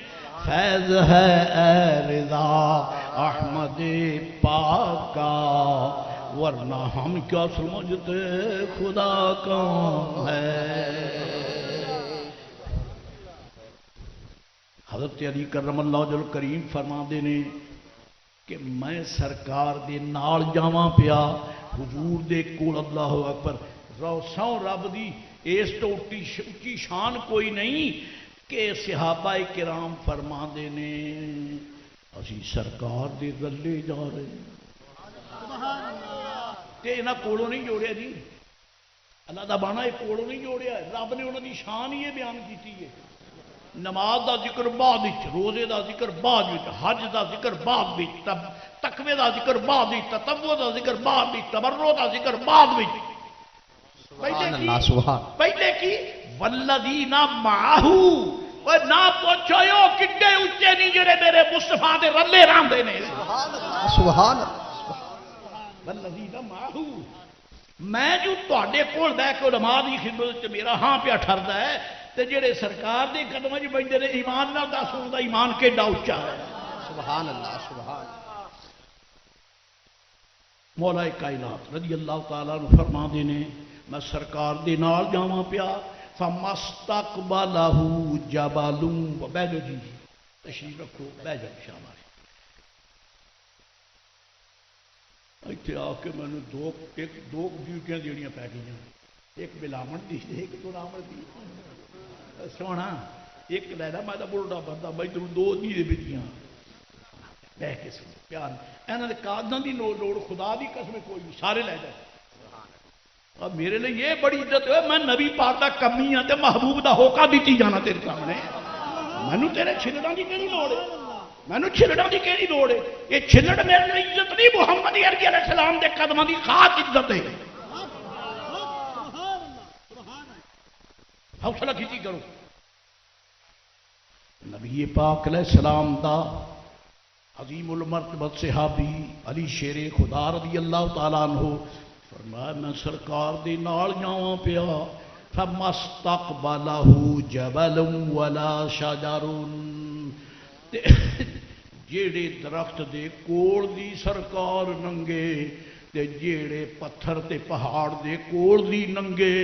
[SPEAKER 2] فیض ہے اے رضا احمد پاک کا ورنہ ہم کیا سمجھتے خدا کون ہے حضرت علی کرم اللہ وجہ کریم فرما دینے کہ میں سرکار دے نال جاواں پیا حضور دے کول اللہ اکبر روسوں رب دی اس تو اچھی شان کوئی نہیں کہ صحابہ کرام فرما دینے اسی سرکار دے گلے جا رہے ہیں انہاں کولوں نہیں جوڑیا جی اللہ دا بانا ایک کولوں نہیں جوڑیا رب نے انہوں دی شان ہی بیان کیتی ہے نماز دا ذکر بعد وچ روزے دا ذکر بعد وچ حج دا ذکر بعد وچ تقوی دا ذکر بعد وچ تطوع دا ذکر بعد وچ تبرع دا ذکر بعد وچ پہلے کی والذین معہ اور نہ پوچھو کڈے اونچے نہیں جڑے میرے مصطفیٰ دے رلے راندے نے
[SPEAKER 1] سبحان
[SPEAKER 2] والذین معہ میں جو تواڈے کول بیٹھ کے نماز دی خدمت وچ میرا ہاں پیا ٹھردا ہے تے جڑے سرکار دے قدماں وچ بندے نے ایمان نال دس دا ایمان کیڈا اونچا ہے
[SPEAKER 1] سبحان اللہ سبحان
[SPEAKER 2] مولا کائنات رضی اللہ تعالیٰ عنہ فرما دینے میں سرکار دے نال جاواں پیا فَمَسْتَقْبَلَهُ جَبَلٌ بیٹھ جاؤ جی تشریف رکھو بیٹھ جاؤ شاباش اتنے آ کے میں نے دو ڈیوٹیاں دیڑیاں پی گئی ایک بلاوڑ دی ایک تلاوڑ دی سونا ایک لینا میں تو بڑھا بندہ میں تم دو نہیں دیتیاں بہ کے سن پیار یہاں نے کاغذوں کی لوڑ خدا دی قسم کوئی نہیں سارے لے جائے اب میرے لیے یہ بڑی عزت ہے میں نبی پاک دا کمی ہاں تے محبوب دا ہوکا دیتی جانا تیرے سامنے مینوں تیرے چھلڑاں دی کیڑی لوڑ ہے مینوں چھلڑاں دی کیڑی لوڑ ہے یہ چھلڑ میرے لیے عزت نہیں محمد عربی علیہ السلام دے قدماں دی خاص عزت ہے حوصلہ کھیتی کرو نبی پاک علیہ السلام دا عظیم المرتبت صحابی علی شیر خدا رضی اللہ تعالیٰ عنہ فرمایا میں سرکار دی نال جاواں پیا فَمَسْتَقْبَلَهُ جَبَلٌ وَلَا شَجَرٌ جیڑے درخت دے کول دی سرکار ننگے تے جیڑے پتھر تے پہاڑ دے کول دی ننگے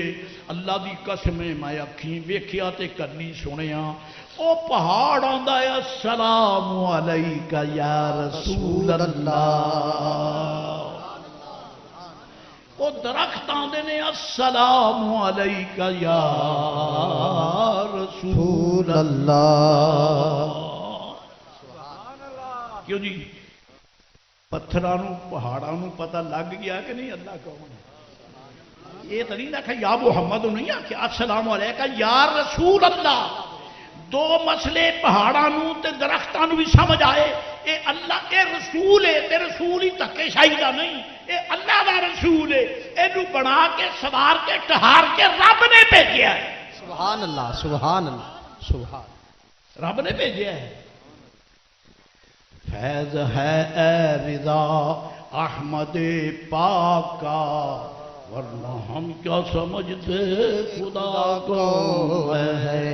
[SPEAKER 2] اللہ دی قسم میں اکھیں ویکھیا تے کنی سنیا او پہاڑ آندا ہے السلام علیکہ یا رسول اللہ وہ درخت آندے نے السلام علیکہ یا رسول اللہ کیوں جی پتھرانوں پہاڑانوں پتہ لگ گیا کہ نہیں اللہ کون ہے یہ تو نہیں لکھا یا محمد نہیں آکھا السلام علیکہ یا رسول اللہ دو مسئلے پہاڑانوں تے درختانوں بھی سمجھ آئے اے اللہ اے رسول ہے تے رسول ہی تکے شاہی دا نہیں اے اللہ دا رسول ہے اینو بنا کے سوار کے ٹہار کے رب نے بھیجیا ہے،
[SPEAKER 1] سبحان اللہ سبحان اللہ سبحان
[SPEAKER 2] رب نے بھیجیا ہے۔ فیض ہے اے رضا احمد پاک کا، ورنہ ہم کیا سمجھتے خدا کو ہے۔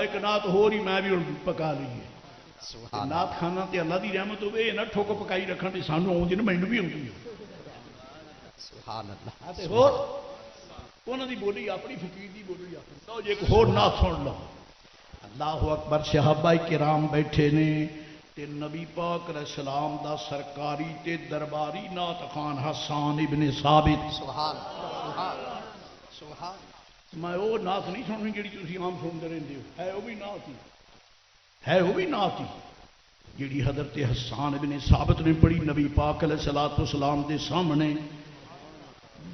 [SPEAKER 2] ایک نات ہو رہی میں بھی پکا لی ہے،
[SPEAKER 1] سبحان
[SPEAKER 2] نات کھانا تے اللہ دی رحمت ہوئے، یہ نہ ٹھوک پکائی رکھن دی سانو آؤندی نا، مینوں بھی آؤندی ہے۔
[SPEAKER 1] سبحان اللہ
[SPEAKER 2] تے ہور انہاں دی بولی اپنی، فقیر دی بولی اپنی۔ تو ایک ہور نات سن لو۔ اللہ اکبر، صحابہ کرام بیٹھے نے تے نبی پاک علیہ السلام دا سرکاری تے درباری نعت خوان حسان ابن ثابت۔
[SPEAKER 1] سبحان سبحان سبحان
[SPEAKER 2] میں وہ نعت نہیں سننی جڑی تسی عام سنتے رہندے ہو، ہے وہ بھی نعت ہی، ہے وہ بھی نعت ہی جڑی حضرت حسان ابن ثابت نے پڑھی نبی پاک علیہ الصلوۃ والسلام دے سامنے۔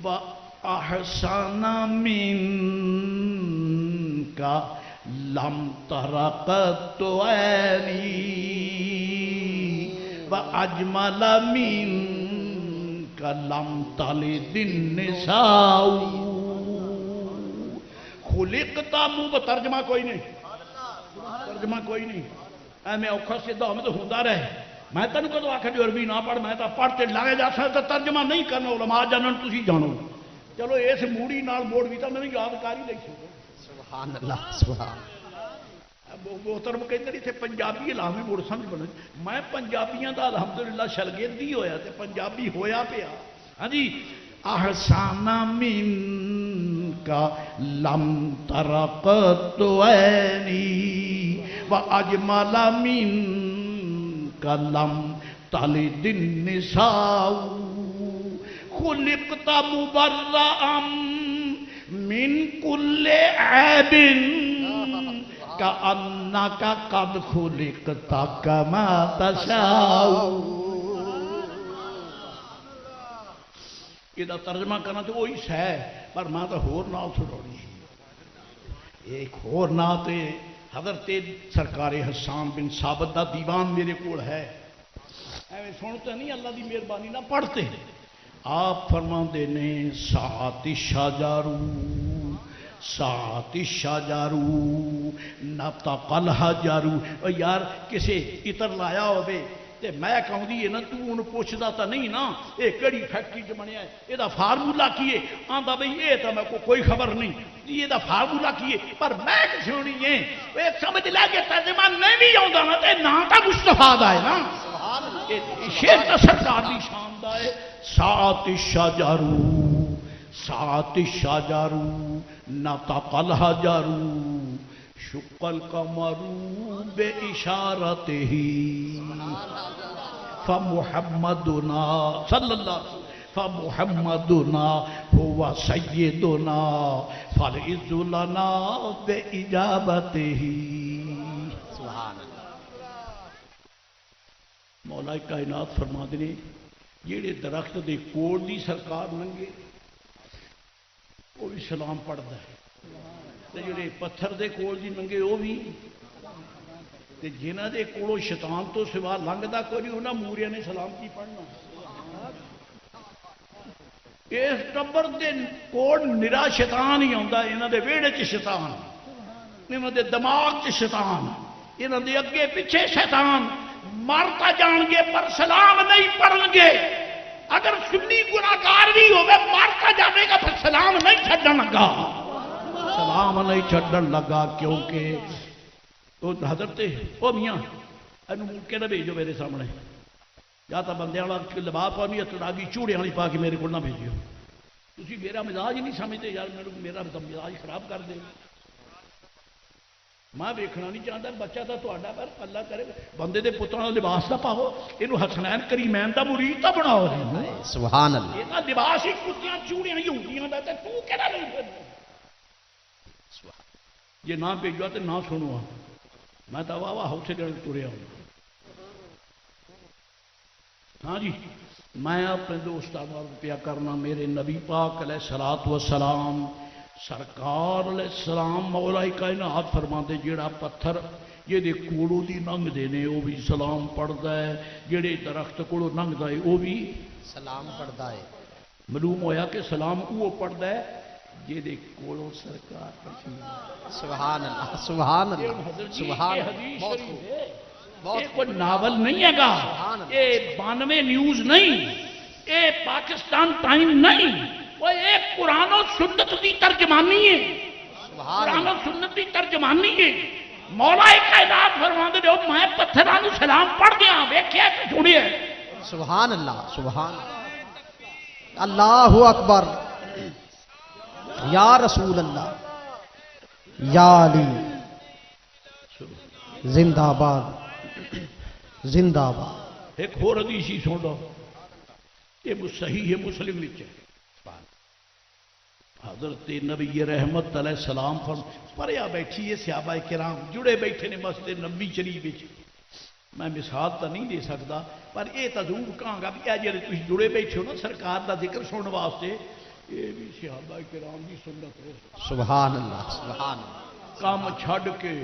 [SPEAKER 2] وَأَحْسَنَ مِنْكَ لَمْ تَرَ قَطُّ عَيْنِي وَأَجْمَلَ مِنْكَ لَمْ تَلِدِ النِّسَاءُ۔ خلقتا منہ کو ترجمہ کوئی نہیں، ترجمہ کوئی نہیں، اے میں اوکھا سیدھا ہمیں تو ہوندہ رہے، میں تنوں کو تو آکھا جو عربی نہ پڑھ، میں تو پڑھتے لگے جا سکتا ترجمہ نہیں کرنا، علماء جانن تسی جانو۔ چلو اس موڑی نال موڑ بھی تو میں نے یادکاری لئی سکتا۔
[SPEAKER 1] سبحان اللہ سبحان
[SPEAKER 2] محترم کہتے نہیں تھے پنجابی علاوی موڑ سمجھ بنے، میں پنجابیاں دا الحمدللہ شلگردی ہویا تے پنجابی ہویا پیا۔ ہاں جی، احسان منک لم تر قط عینی واجمل منک لم تلد النساء، خلقت مبرأ من كل عیب کأنک قد خلقت کما تشاء۔ یہ ترجمہ کرنا تو وہی ہے، پر میں تو ہور نال سناؤنی ہے۔ ایک ہور نعت حضرت سرکار حسان بن ثابت دا دیوان میرے کول ہے، ایویں سنتے نہیں، اللہ دی مہربانی نہ پڑھتے۔ آپ فرماندے نے ساعت شجرو ساعت شجرو نطق الحجرو۔ یار کسے عطر لایا ہوئے تے میں کہوں دی ہے نا، تو انہوں پوچھدا تا نہیں نا یہ کڑی فیکٹری چ بنیا ہے، یہ دا فارمولا کیے آندا بھئی یہ تو میں کو کوئی خبر نہیں، یہ دا فارمولا کیے، پر میں کسی ہونی ہے ایک سمجھ لے کے ترجمہ نہیں بھی آندا نا تے نا تا مصطفیٰ دا ہے نا، شیر تا سرکار دی شان دا ہے۔ ساعت شجرو ساعت شجرو نطق الحجرو شق القمر بإشارته فمحمدنا صلی اللہ فمحمدنا هو سیدنا فالعز لنا بإجابته۔
[SPEAKER 1] سبحان اللہ۔
[SPEAKER 2] مولا کائنات فرما دے جیڑے درخت دے کوڑ دی سرکار لنگے وہ بھی سلام پڑھتا ہے، تے جڑے پتھر دے کول دی لنگے وہ بھی، تے جنہ دے کولوں شیطان تو سوا لنگدا کوئی نہیں انہاں موریاں نے سلام کی پڑھنا۔ اس ٹبر دے کوڑ نرا شیطان ہی آندا، انہاں دے ویڑے چ شیطان، انہاں دے دماغ چ شیطان، انہاں دے اگے پیچھے شیطان، مارتا جان گے پر سلام نہیں پڑھن گے۔ اگر سنی گناہگار بھی ہوئے مارتا جانے گا پھر سلام نہیں چھڑن لگا، سلام نہیں چھڑن لگا، کیونکہ تو حضرت او میاں اینو ملکے نہ بھیجو میرے سامنے، یا تو بندے والا لباس پانی تڑاگی چوڑے والی پا کے میرے کو نہ بھیجو، تسی میرا مزاج ہی نہیں سمجھتے یار، میرا مزاج خراب کر دے۔ میں ویکھنا نہیں چاہتا بچہ تو تہاڈا، پر اللہ کرے بندے دے پتراں دا لباس نہ پاؤ، اینو حسنین کریمین دا مرید تا بناؤ۔
[SPEAKER 1] سبحان اللہ۔
[SPEAKER 2] یہ لباس ہی کتیاں چوڑیاں یہودیاں دا تے تو کیڑا نہیں پھردا؟ جے نہ بھیجو تے نہ سنو، میں تو واہ واہ حوصلے نال ٹریا ہوں۔ ہاں جی، میں اپنے دوستاں نال پیا کرنا، میرے نبی پاک علیہ الصلوۃ والسلام سرکار علیہ السلام مولا کائنات فرماندے جیڑا پتھر جہدے کوڑوں دی لنگ دے نے وہ بھی سلام پڑھتا ہے، جہے درخت کوڑوں لنگتا ہے وہ بھی
[SPEAKER 1] سلام پڑھتا ہے۔
[SPEAKER 2] معلوم ہویا کہ سلام وہ پڑھتا ہے جہدے کولوں سرکار تشریف۔
[SPEAKER 1] سبحان اللہ سبحان اللہ سبحان اللہ
[SPEAKER 2] حدیث
[SPEAKER 1] بہت
[SPEAKER 2] شریف
[SPEAKER 1] خوب
[SPEAKER 2] ہے۔
[SPEAKER 1] بہت
[SPEAKER 2] یہ کوئی ناول نہیں ہے گا،
[SPEAKER 1] سبحان اللہ۔
[SPEAKER 2] یہ 92 نیوز نہیں، یہ پاکستان ٹائم نہیں، وہ ایک قرآن و سنت کی ترجمانی ہے،
[SPEAKER 1] سبحان
[SPEAKER 2] قرآن و
[SPEAKER 1] اللہ
[SPEAKER 2] سنت کی ترجمانی ہے۔ مولا کائنات فرماندے نے میں پتھراں نوں سلام پڑھ دیا، ویکھیا کہ سنیا۔
[SPEAKER 1] سبحان اللہ سبحان اللہ اللہ اکبر یا رسول اللہ یا علی زندہ باد زندہ باد۔
[SPEAKER 2] ایک اور حدیث ہی سن لو، یہ صحیح مسلم وچ ہے۔ حضرت نبی رحمت علیہ السلام پریا بیٹھی ہے صحابہ کرام جڑے بیٹھے نے مسجد نبی شریف وچ۔ میں مثال تو نہیں دے سکتا پر یہ تو ضرور کہاں گا بھی اے جڑے تسی جڑے بیٹھے ہو نا سرکار دا ذکر سننے واسطے، یہ بھی صحابہ کرام دی سنت ہے۔
[SPEAKER 1] سبحان اللہ سبحان اللہ
[SPEAKER 2] کام چھڈ کے،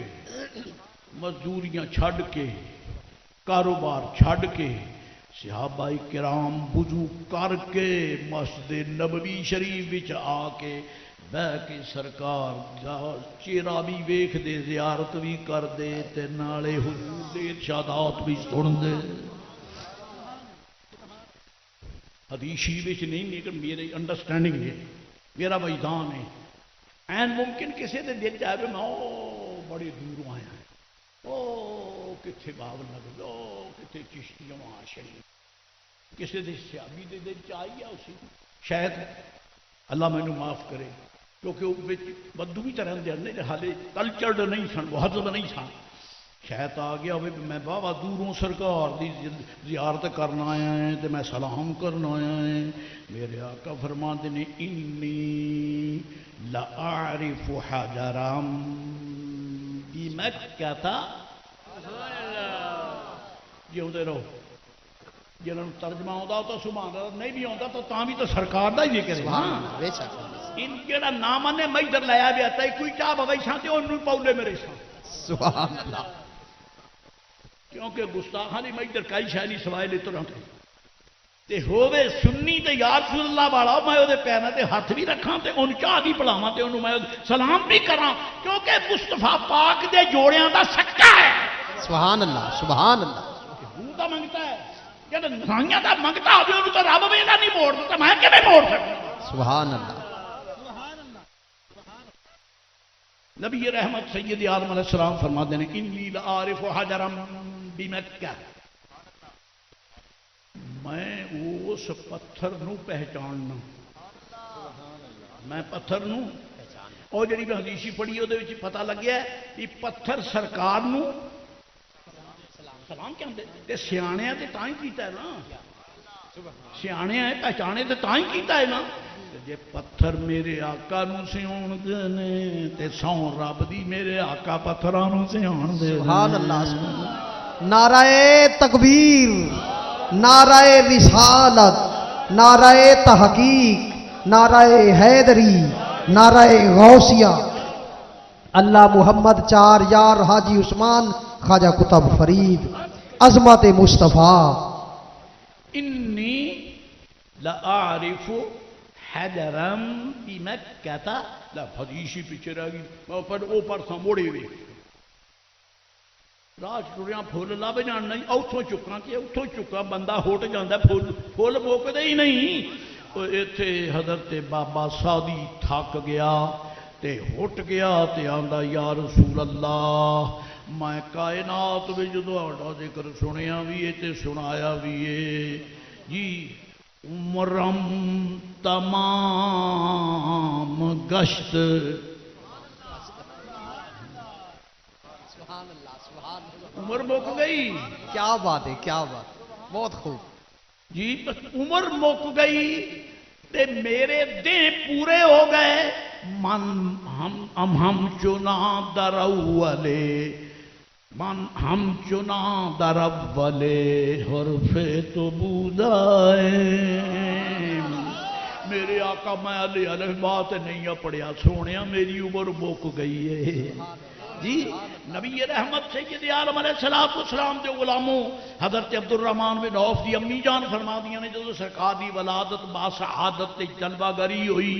[SPEAKER 2] مزدوریاں چھڈ کے، کاروبار چھڈ کے، صحابہ کرام وضو کر کے مسجد نبوی شریف وچ آ کے بہ کے سرکار چہرہ بھی ویکھ دے، زیارت بھی کر دے تے نالے حضور دے ارشادات بھی سن دے۔ حدیثی وچ نہیں لیکن میری انڈرسٹینڈنگ ہے، میرا وجدان ہے۔ این ممکن کسی دے دل جائے میں او بڑی دوروں آیا ہے، او کتھے باول نگر، او کتھے چشتیاں شریف، کسی دے سیابی دے دل چاہیے اسی شاید اللہ میں نے معاف کرے کیونکہ وہ بدو بھی طرح دے نہیں حالے کلچرڈ نہیں سن، مہذب نہیں سن، شاید آ گیا ہوئے میں بابا دوروں سرکار دی زیارت کرنا آیا ہے تو میں سلام کرنا آیا ہے۔ میرے آقا فرماتے نے انی لأعرف حجرام بمکہ، جیوندے رہو، جنہوں ترجمہ ہوتا تو سبحان اللہ، نہیں بھی ہوتا تو تاں بھی تو سرکار دا ہی ذکر ہے نا۔
[SPEAKER 1] بے شک
[SPEAKER 2] ان جڑا نام نے میں ادھر لایا بھی آتا ہے کوئی چاہ بغی سان تے انہوں پاؤلے میرے سان،
[SPEAKER 1] سبحان اللہ
[SPEAKER 2] کیونکہ گستاخانی میں ادھر کئی شاعری سوائے لے تو رہتے تے ہووے سنی تے یا رسول اللہ والا میں وہ پیروں تے ہاتھ بھی رکھاں تے ان چاہ بھی پڑھاواں تے انہوں میں سلام بھی کراں کیونکہ مصطفیٰ پاک دے جوڑیاں دا سکا ہے۔
[SPEAKER 1] سبحان اللہ سبحان اللہ
[SPEAKER 2] روح دا منگتا ہے، جب نسائیاں دا منگتا ہوئے انہوں تو رب میں نہیں موڑ دیتا، میں کیویں موڑ سکتا؟
[SPEAKER 1] سبحان اللہ
[SPEAKER 2] نبی رحمت سید عالم علیہ السلام فرماتے ہیں انی لعارف حجرا بمکہ، میں اس پتھر نو پہچاننا، میں پتھر نو اور جڑی میں حدیثی پڑھی وہ پتہ لگیا ہے کہ پتھر سرکار نو سلام کیا تے سیانے تے تاں ہی کیتا ہے نا، سیانے ہیں پہچانے تے تاں ہی کیتا ہے نا۔ جے پتھر میرے آقا نو سیون دے نے تے سون رب دی میرے آقا پتھراں نو سیون دے۔
[SPEAKER 1] سبحان اللہ سبحان اللہ۔ نعرہ تکبیر، نعرہ رسالت، نعرہ تحقیق، نعرہ حیدری، نعرہ غوثیہ، اللہ محمد چار یار حاجی عثمان خواجہ قطب فرید، عظمت مصطفیٰ۔
[SPEAKER 2] انی لأعرف حجرا بمکہ، لا حدیثی پیچھے رہ گئی وہ پرساں موڑے ہوئے راج ٹریاں پھول لب جان نہیں اتوں چکا کہ اتوں چکا بندہ ہوٹ جانا پھول موکتے ہی نہیں۔ اتنے حضرت بابا سادی تھک گیا تے ہٹ گیا تے آندا یا رسول اللہ میں کائنات میں جدو آڈا ذکر سنیا بھی ہے تے سنایا بھی ہے جی عمرم تمام گشت عمر مک گئی،
[SPEAKER 1] کیا بات ہے کیا بات، بہت خوب
[SPEAKER 2] جی بس عمر مک گئی تے میرے دن پورے ہو گئے، من ہم چنا در اولے، من ہم چنا در اولے حرف تو بودائے۔ میرے آقا میں علی الف بات نہیں پڑھیا سونیا میری عمر مک گئی ہے جی نبی رحمت سید عالم علیہ السلام دے غلاموں حضرت عبد الرحمن بن عوف دی امی جان فرما دیاں نے جدو سرکار دی ولادت با سعادت تے جلوہ گری ہوئی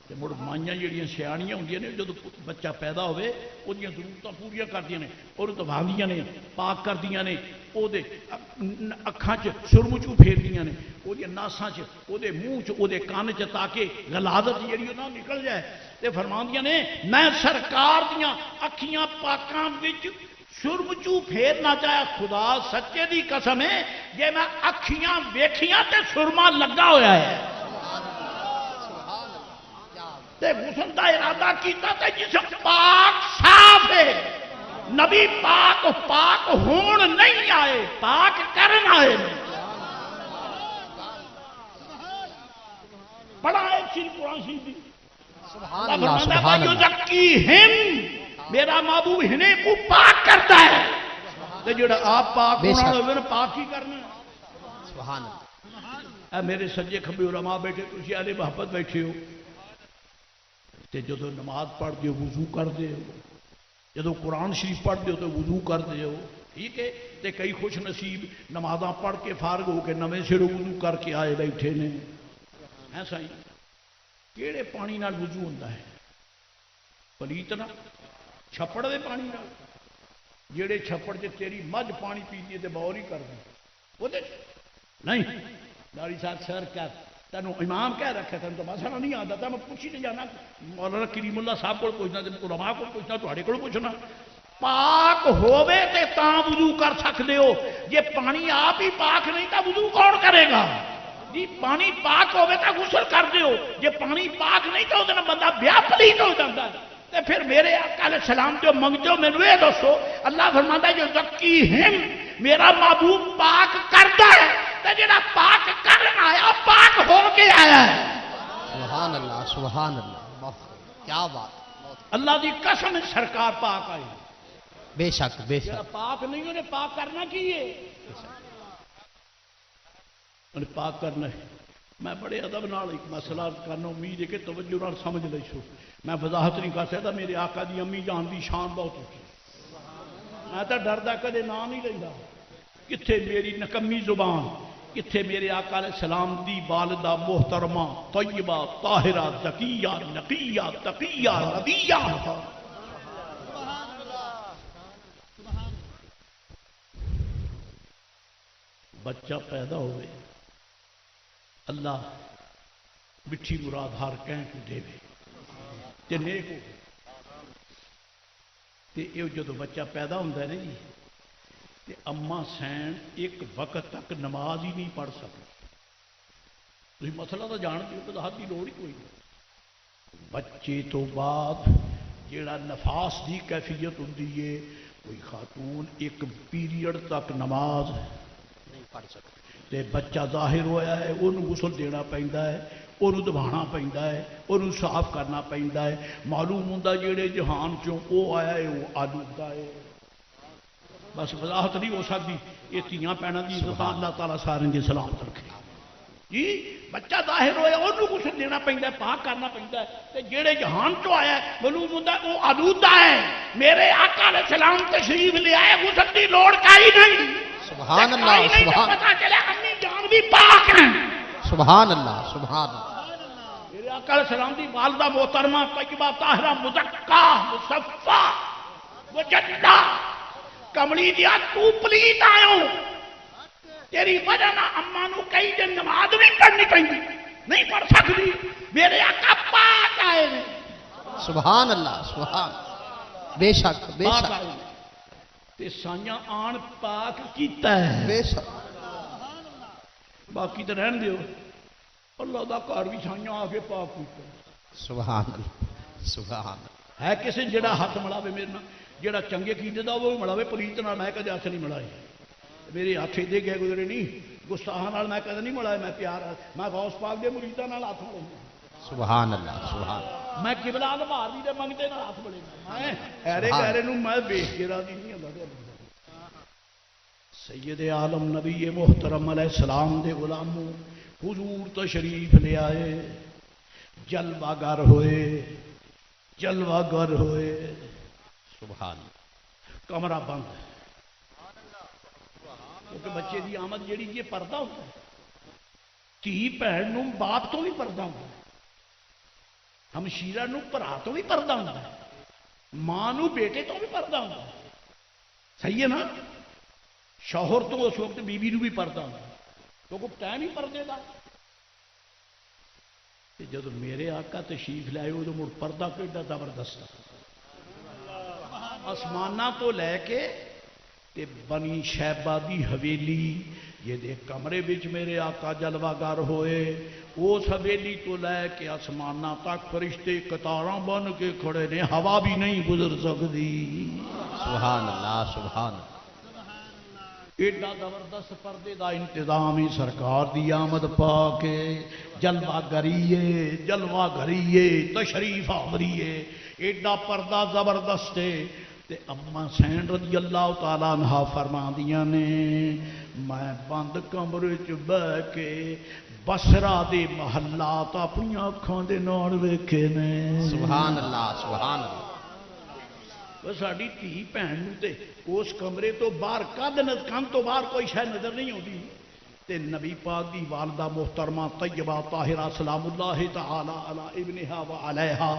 [SPEAKER 2] تے مڑ مائیاں جڑیاں سیاڑیاں ہوندیاں نے جدو بچہ پیدا ہوئے وہ دیاں ضرورتاں پوریاں کردیاں نے اور دباندیاں نے پاک کردیاں نے او دے اکھاں چ سرمچو پھیردیاں نے او دے ناساں چ او دے منہ چ او دے کان چ تاکہ غلاظت جڑی او نہ نکل جائے تے فرماندیاں نے میں سرکار دیاں اکھیاں پاکاں وچ سرمچو پھیرنا چاہیا خدا سچے دی قسم ہے جے میں اکھیاں ویکھیاں تے سرما لگا ہویا ہے تے غسل دا ارادہ کیتا تے جسم پاک صاف ہے نبی پاک ہون نہیں آئے پاک کرن آئے بڑا ایک چیز قرآن شریف دی
[SPEAKER 1] سبحان اللہ سبحان اللہ
[SPEAKER 2] یزکیہم میرا محبوب ہنے کو پاک کرتا ہے تے جڑا آپ پاک ہونا ہوئے نا پاک ہی کرنا
[SPEAKER 1] سبحان اللہ
[SPEAKER 2] اے میرے سجے کھبے علماء بیٹھے تسی اہل محبت بیٹھے ہو تے جدو نماز پڑھ دیو وضو کر دیو جدو قرآن شریف پڑھ دیو تو وضو کر دیو ٹھیک ہے تے کئی خوش نصیب نمازاں پڑھ کے فارغ ہو کے نویں سروں وضو کر کے آئے بیٹھے نے ہیں سائیں کیڑے پانی نال وضو ہوندا ہے پلیت نہ چھپڑ دے پانی نال جیڑے چھپڑ چ تیری مجھ پانی پیتی ہے تے بور ہی کر دے وہ دے نہیں داڑھی صاحب سر کر تینوں امام کہہ رکھا تین تو مسئلہ نہیں آتا تھا میں پوچھ ہی نہیں جانا مولانا کریم اللہ صاحب کو پوچھنا علماء کو پوچھنا تھوڑے کو پوچھنا پاک ہووے تے تاں وضو کر سکتے ہو یہ پانی آپ ہی پاک نہیں تا وضو کون کرے گا جی پانی پاک ہووے تا غسل کر دیو یہ پانی پاک نہیں تو ادھر بندہ بیاہ پلیت ہو جاتا ہے تے پھر میرے آقا علیہ السلام جو منگتے ہو میں نے دسو اللہ فرماتا ہے جو زکیہم میرا محبوب پاک کرتا ہے تے جڑا پاک کرنا آیا پاک ہو کے آیا ہے
[SPEAKER 1] سبحان اللہ سبحان اللہ کیا بات
[SPEAKER 2] اللہ دی قسم سرکار پاک آئی
[SPEAKER 1] بے شک بے
[SPEAKER 2] جڑا
[SPEAKER 1] شک
[SPEAKER 2] پاک نہیں انہیں پاک کرنا کی ہے انہیں پاک کرنا ہے میں بڑے ادب نال ایک مسئلہ کرنا امید ہے کہ توجہ نال سمجھ لے سو میں وضاحت نہیں کر سکتا میرے آقا دی امی جان دی شان بہت اچھی میں تو ڈردا کدے نام نہیں لینا کتھے میری نکمی زبان کتھے میرے آقا علیہ السلام دی والدہ محترمہ طیبہ طاہرہ زکیہ نقیہ تقیہ رضیہ بچہ پیدا ہوئے اللہ مٹھی مراد ہر کہیں کو دے تے نیک ہو تے یہ جدو بچہ پیدا ہوتا ہے نا جی تے اما سین ایک وقت تک نماز ہی نہیں پڑھ سکتی تھی مسئلہ تو جانتے ہو کہ ہاتھ کی لوڑ ہی کوئی نہیں بچے تو بعد جیڑا نفاس دی کیفیت ہوتی ہے کوئی خاتون ایک پیریڈ تک نماز
[SPEAKER 1] نہیں پڑھ سکتے
[SPEAKER 2] تے بچہ ظاہر ہویا ہے انہوں غسل دینا پیندا ہے انہوں دبانا پیندا ہے انہوں صاف کرنا پیندا ہے معلوم ہوندہ جیڑے جہان چوں او آیا ہے وہ آلودہ ہے بس وضاحت نہیں ہو سکتی یہ تیاں پینا دی عزت اللہ تعالیٰ سارے دے سلامت رکھے جی بچہ ظاہر ہویا انہوں غسل دینا پیندا ہے پاک کرنا پیندا ہے تے جیڑے جہان چوں آیا ہے معلوم ہوندہ وہ آلودہ ہے میرے آقا علیہ السلام تشریف لے آئے غسل دی لوڑ کائی نہیں
[SPEAKER 1] سبحان اللہ سبحان
[SPEAKER 2] پتا چلے امی جان بھی پاک ہیں
[SPEAKER 1] سبحان اللہ سبحان اللہ
[SPEAKER 2] میرے آقا علیہ السلام دی والدہ محترمہ طیبہ طاہرہ مزکہ مصفہ مجدہ کملی دیا تو پلیت آئے تیری وجہ نہ اماں نو کئی دن نماز نہیں پڑھنی پڑی نہیں پڑھ سکتی میرے آقا پاک آئے نے
[SPEAKER 1] سبحان اللہ سبحان بے شک بے
[SPEAKER 2] پاک
[SPEAKER 1] شک
[SPEAKER 2] آئے تے سائیاں آن پاک کیتا ہے
[SPEAKER 1] بے شک
[SPEAKER 2] باقی تو رہن دیو اللہ دا کار بھی سائیاں آگے پاک کیتا ہے
[SPEAKER 1] سبحان اللہ سبحان اللہ
[SPEAKER 2] ہے کسی جڑا ہاتھ ملاوے میرے نال جڑا چنگے کیتے دا وہ ملاوے پلیت نال میں کدے ہاتھ نہیں ملائے میرے ہاتھ دے گئے گزرے نہیں گستاحاں نال میں کدے نہیں ملائے میں پیار میں غوث پاک دے مریداں نال ہاتھ ملاؤں
[SPEAKER 1] سبحان اللہ سبحان اللہ
[SPEAKER 2] میں قبلہ نبھار دی دے منگتے نال ہاتھ ملے میں ایرے گہرے نو میں ویکھ کے راضی نہیں ہوندا سید عالم نبی محترم علیہ السلام دے غلاموں حضور تشریف لے آئے جلوہ گر ہوئے جلوہ گر ہوئے،
[SPEAKER 4] سبحان
[SPEAKER 2] کمرہ بند ہے، کیونکہ بچے دی آمد جیڑی یہ پردہ ہوتا ہے، تھی بھن نوں باپ تو بھی پردہ ہوتا ہے، ہمشیرہ نوں بھرا تو بھی پردہ ہوتا ہے، ماں نوں بیٹے تو بھی پردہ ہوتا ہے، صحیح ہے نا؟ شوہر تو اس وقت بیوی نوں بھی پردہ ہوتا ہے، کیونکہ ٹائم ہی پردے دا۔ جب میرے آقا تشریف لائے وہ تو مڑ پردہ کیڈا زبردست، آسمانہ تو لے کے تے بنی شیبہ دی حویلی یہ دے کمرے بچ میرے آقا جلوہ گر ہوئے، اس حویلی تو لے کے آسمانہ تک فرشتے قطاراں بن کے کھڑے نے، ہوا بھی نہیں گزر سکتی۔
[SPEAKER 4] سبحان اللہ سبحان اللہ۔
[SPEAKER 2] ایڈا زبردست پردے دا انتظام ہی سرکار دی آمد پا کے جلوہ گریے، جلوہ گریے، تشریف آوریے، ایڈا پردہ زبردست ہے۔ تے اما حسین رضی اللہ تعالیٰ عنہ فرما دیاں نے میں بند کمرے چ بہ کے بصرہ دے محلات اپنی اکھاں دے نال ویکھے نے۔
[SPEAKER 4] سبحان اللہ سبحان اللہ۔
[SPEAKER 2] ساڈی دھی بھن نوں تے اس کمرے تو باہر کن تو باہر کوئی شے نظر نہیں آتی، تے نبی پاک دی والدہ محترمہ طیبہ طاہرہ سلام اللہ تعالی علی ابنہا و علیہا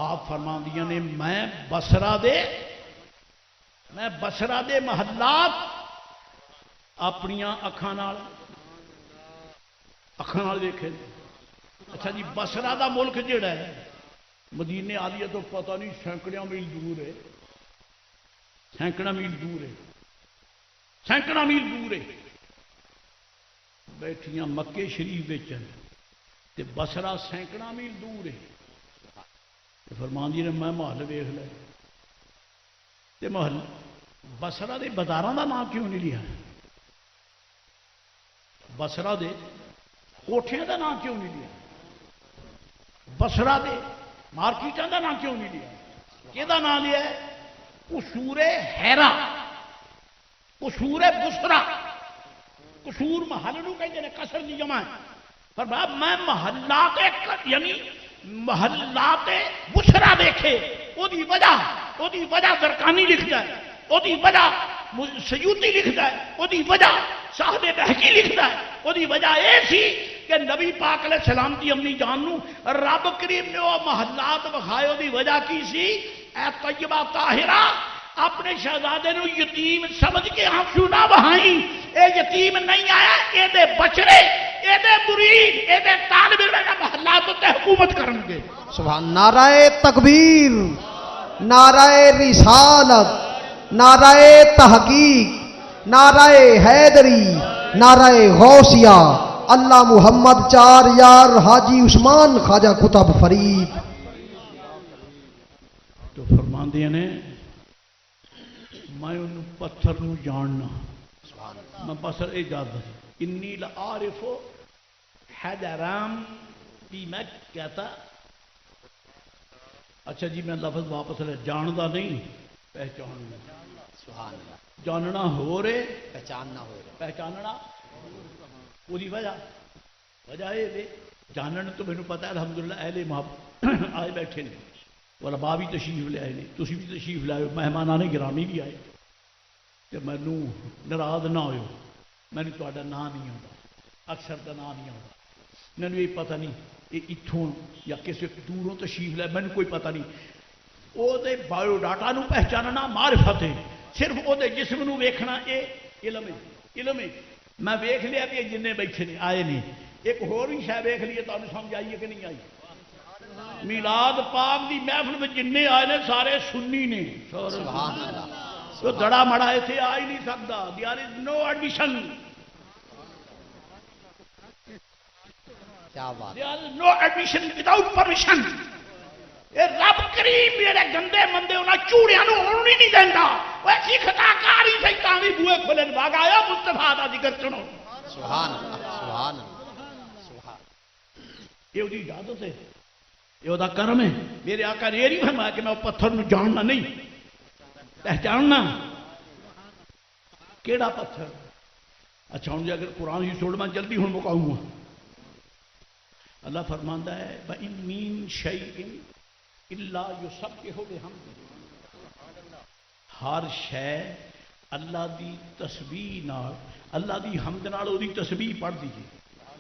[SPEAKER 2] آپ فرماندیاں نے میں بصرہ دے محلات اپنیاں اکھاں نال ویکھے۔ اچھا جی، بصرہ دا ملک جڑا ہے مدینے عالیہ تو پتہ نہیں سینکڑیاں میل دور ہے، سینکڑا میل دور ہے، بیٹھیاں مکے شریف وچ تے بصرہ سینکڑا میل دور ہے۔ فرماندی نے میں محل ویکھ لے، تے محل بصرہ دے بازاراں دا نام کیوں نہیں لیا؟ بصرہ دے کوٹھیاں دا نام کیوں نہیں لیا؟ بصرہ دے مارکیٹاں دا نام کیوں نہیں لیا؟ کہدا نام لیا ہے؟ قصور حیرہ، قصور بصرہ، قصور محل نو کہتے ہیں، قصر دی جمع ہے۔ فرمایا میں محلات یعنی محلات بصرہ دیکھے، او دی وجہ زرقانی لکھتا ہے، او دی وجہ سیوطی لکھتا ہے، او دی وجہ صاحب بہقی لکھتا ہے، او دی وجہ یہ سی کہ نبی پاک علیہ السلام دی اپنی جان نو رب کریم نے وہ محلات بخائے، دی وجہ کی سی؟ اے طیبہ طاہرہ اپنے شہزادے نو یتیم سمجھ کے آنسو نہ بہائیں، اے یتیم نہیں آیا، اے دے بچڑے، اے دے مرید، اے دے طالب علم محلات تے حکومت کرن گے۔
[SPEAKER 1] سبحان نعرہ تکبیر، نعرہ رسالت، نعرہ تحقیق، نعرہ حیدری، نعرہ غوثیہ، اللہ محمد چار یار حاجی عثمان خواجہ قطب فرید۔
[SPEAKER 2] تو فرماندے نے میں انہوں پتھر نو جاننا، میں بصر اجازت انی لعارف حجرام بھی میں کہتا، اچھا جی میں لفظ واپس لے، جاندا نہیں پہچاننا،
[SPEAKER 4] سبحان اللہ۔
[SPEAKER 2] جاننا ہو رہے
[SPEAKER 4] پہچاننا ہو رہا،
[SPEAKER 2] پہچاننا پوری وجہ یہ جانن تو مینوں پتا ہے الحمدللہ اہل محبت آئے بیٹھے نے، علماء بھی تشریف لے آئے نے، تسی بھی تشریف لے آئے، مہمانان گرامی بھی آئے، کہ مینوں ناراض نہ ہوئے، مینوں تہاڈا نام نہیں آتا، اکثر کا نام نہیں آتا، مینوں یہ پتہ نہیں یہ اتھوں یا کسی دوروں تشریف لے، مینوں کوئی پتہ نہیں، وہ بایو ڈاٹا نو پہچاننا معرفت ہے، صرف وہ جسم نو ویکھنا یہ علم ہے۔ میں ویکھ لیا کہ جن بیٹھے نے آئے نہیں، ایک ہور بھی شاید ویکھ لیے، تمہیں سمجھ آئی ہے کہ نہیں آئی؟ میلاد پاک دی محفل میں جن آئے نے سارے سنی نے،
[SPEAKER 4] سبحان اللہ،
[SPEAKER 2] تو دڑا مڑا ایتھے آ ہی نہیں سکتا، دیئر از نو ایڈیشن،
[SPEAKER 4] کیا بات،
[SPEAKER 2] there is no admission without permission. رب کریم میرے گندے مندے انہاں چوڑیاں نو ہون نہیں دیندا، وہ ایسی خطا کاری شیطان دی بوئے کھولن بھاگ آیا، مصطفیٰ دا ذکر سنو۔
[SPEAKER 4] سبحان اللہ سبحان اللہ سبحان۔
[SPEAKER 2] یہ وہی اجازت ہے، یہ وہاں کرم ہے۔ میرے آقا نے یہ نہیں فرمایا کہ میں وہ پتھر نو جاننا نہیں، پہچاننا کیڑا پتھر۔ اچھا ہوں جی اگر قرآن ہی چھوڑ میں جلدی ہوں مکاؤں گا، اللہ فرماندا ہے وَإِن مِّن شَيْءٍ الا یسبح بحمدہ، ہر شے اللہ دی تسبیح نال، اللہ دی حمد نال وہ دی تسبیح پڑھ دیجیے.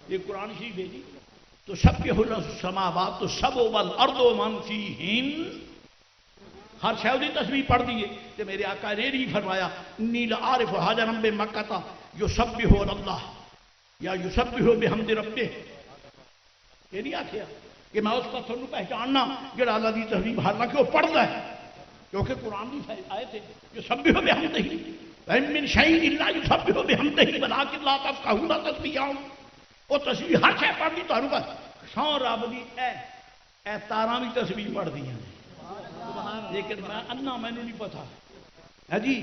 [SPEAKER 2] یہ قرآن شریف ہے جی. تو سبح له السماوات السبع والارض ومن فیہن، ہر شے دی تسبیح پڑھ دیے. تو میرے آقا نے نہیں فرمایا انی لعارف حاجرا بمکہ یسبح اللہ یا یسبح بحمد ربہ، یہ نہیں آخیا کہ میں اس پتھر کو پہچاننا جڑا اللہ دی تسبیح، حالانکہ وہ پڑھتا ہے کیونکہ قرآن کی آیت ہے یسبح بحمدہ وَإِن مِّن شَيْءٍ إِلَّا يُسَبِّحُ بِحَمْدِهِ وَلَٰكِن لَّا تَفْقَهُونَ تَسْبِيحَهُم. وہ تسبیح ہر شے پڑھ دی تانوں بس سو رب دی اے تاراں بھی تسبیح پڑھ دی ہیں، لیکن میں انا مینوں نہیں پتا ہے جی.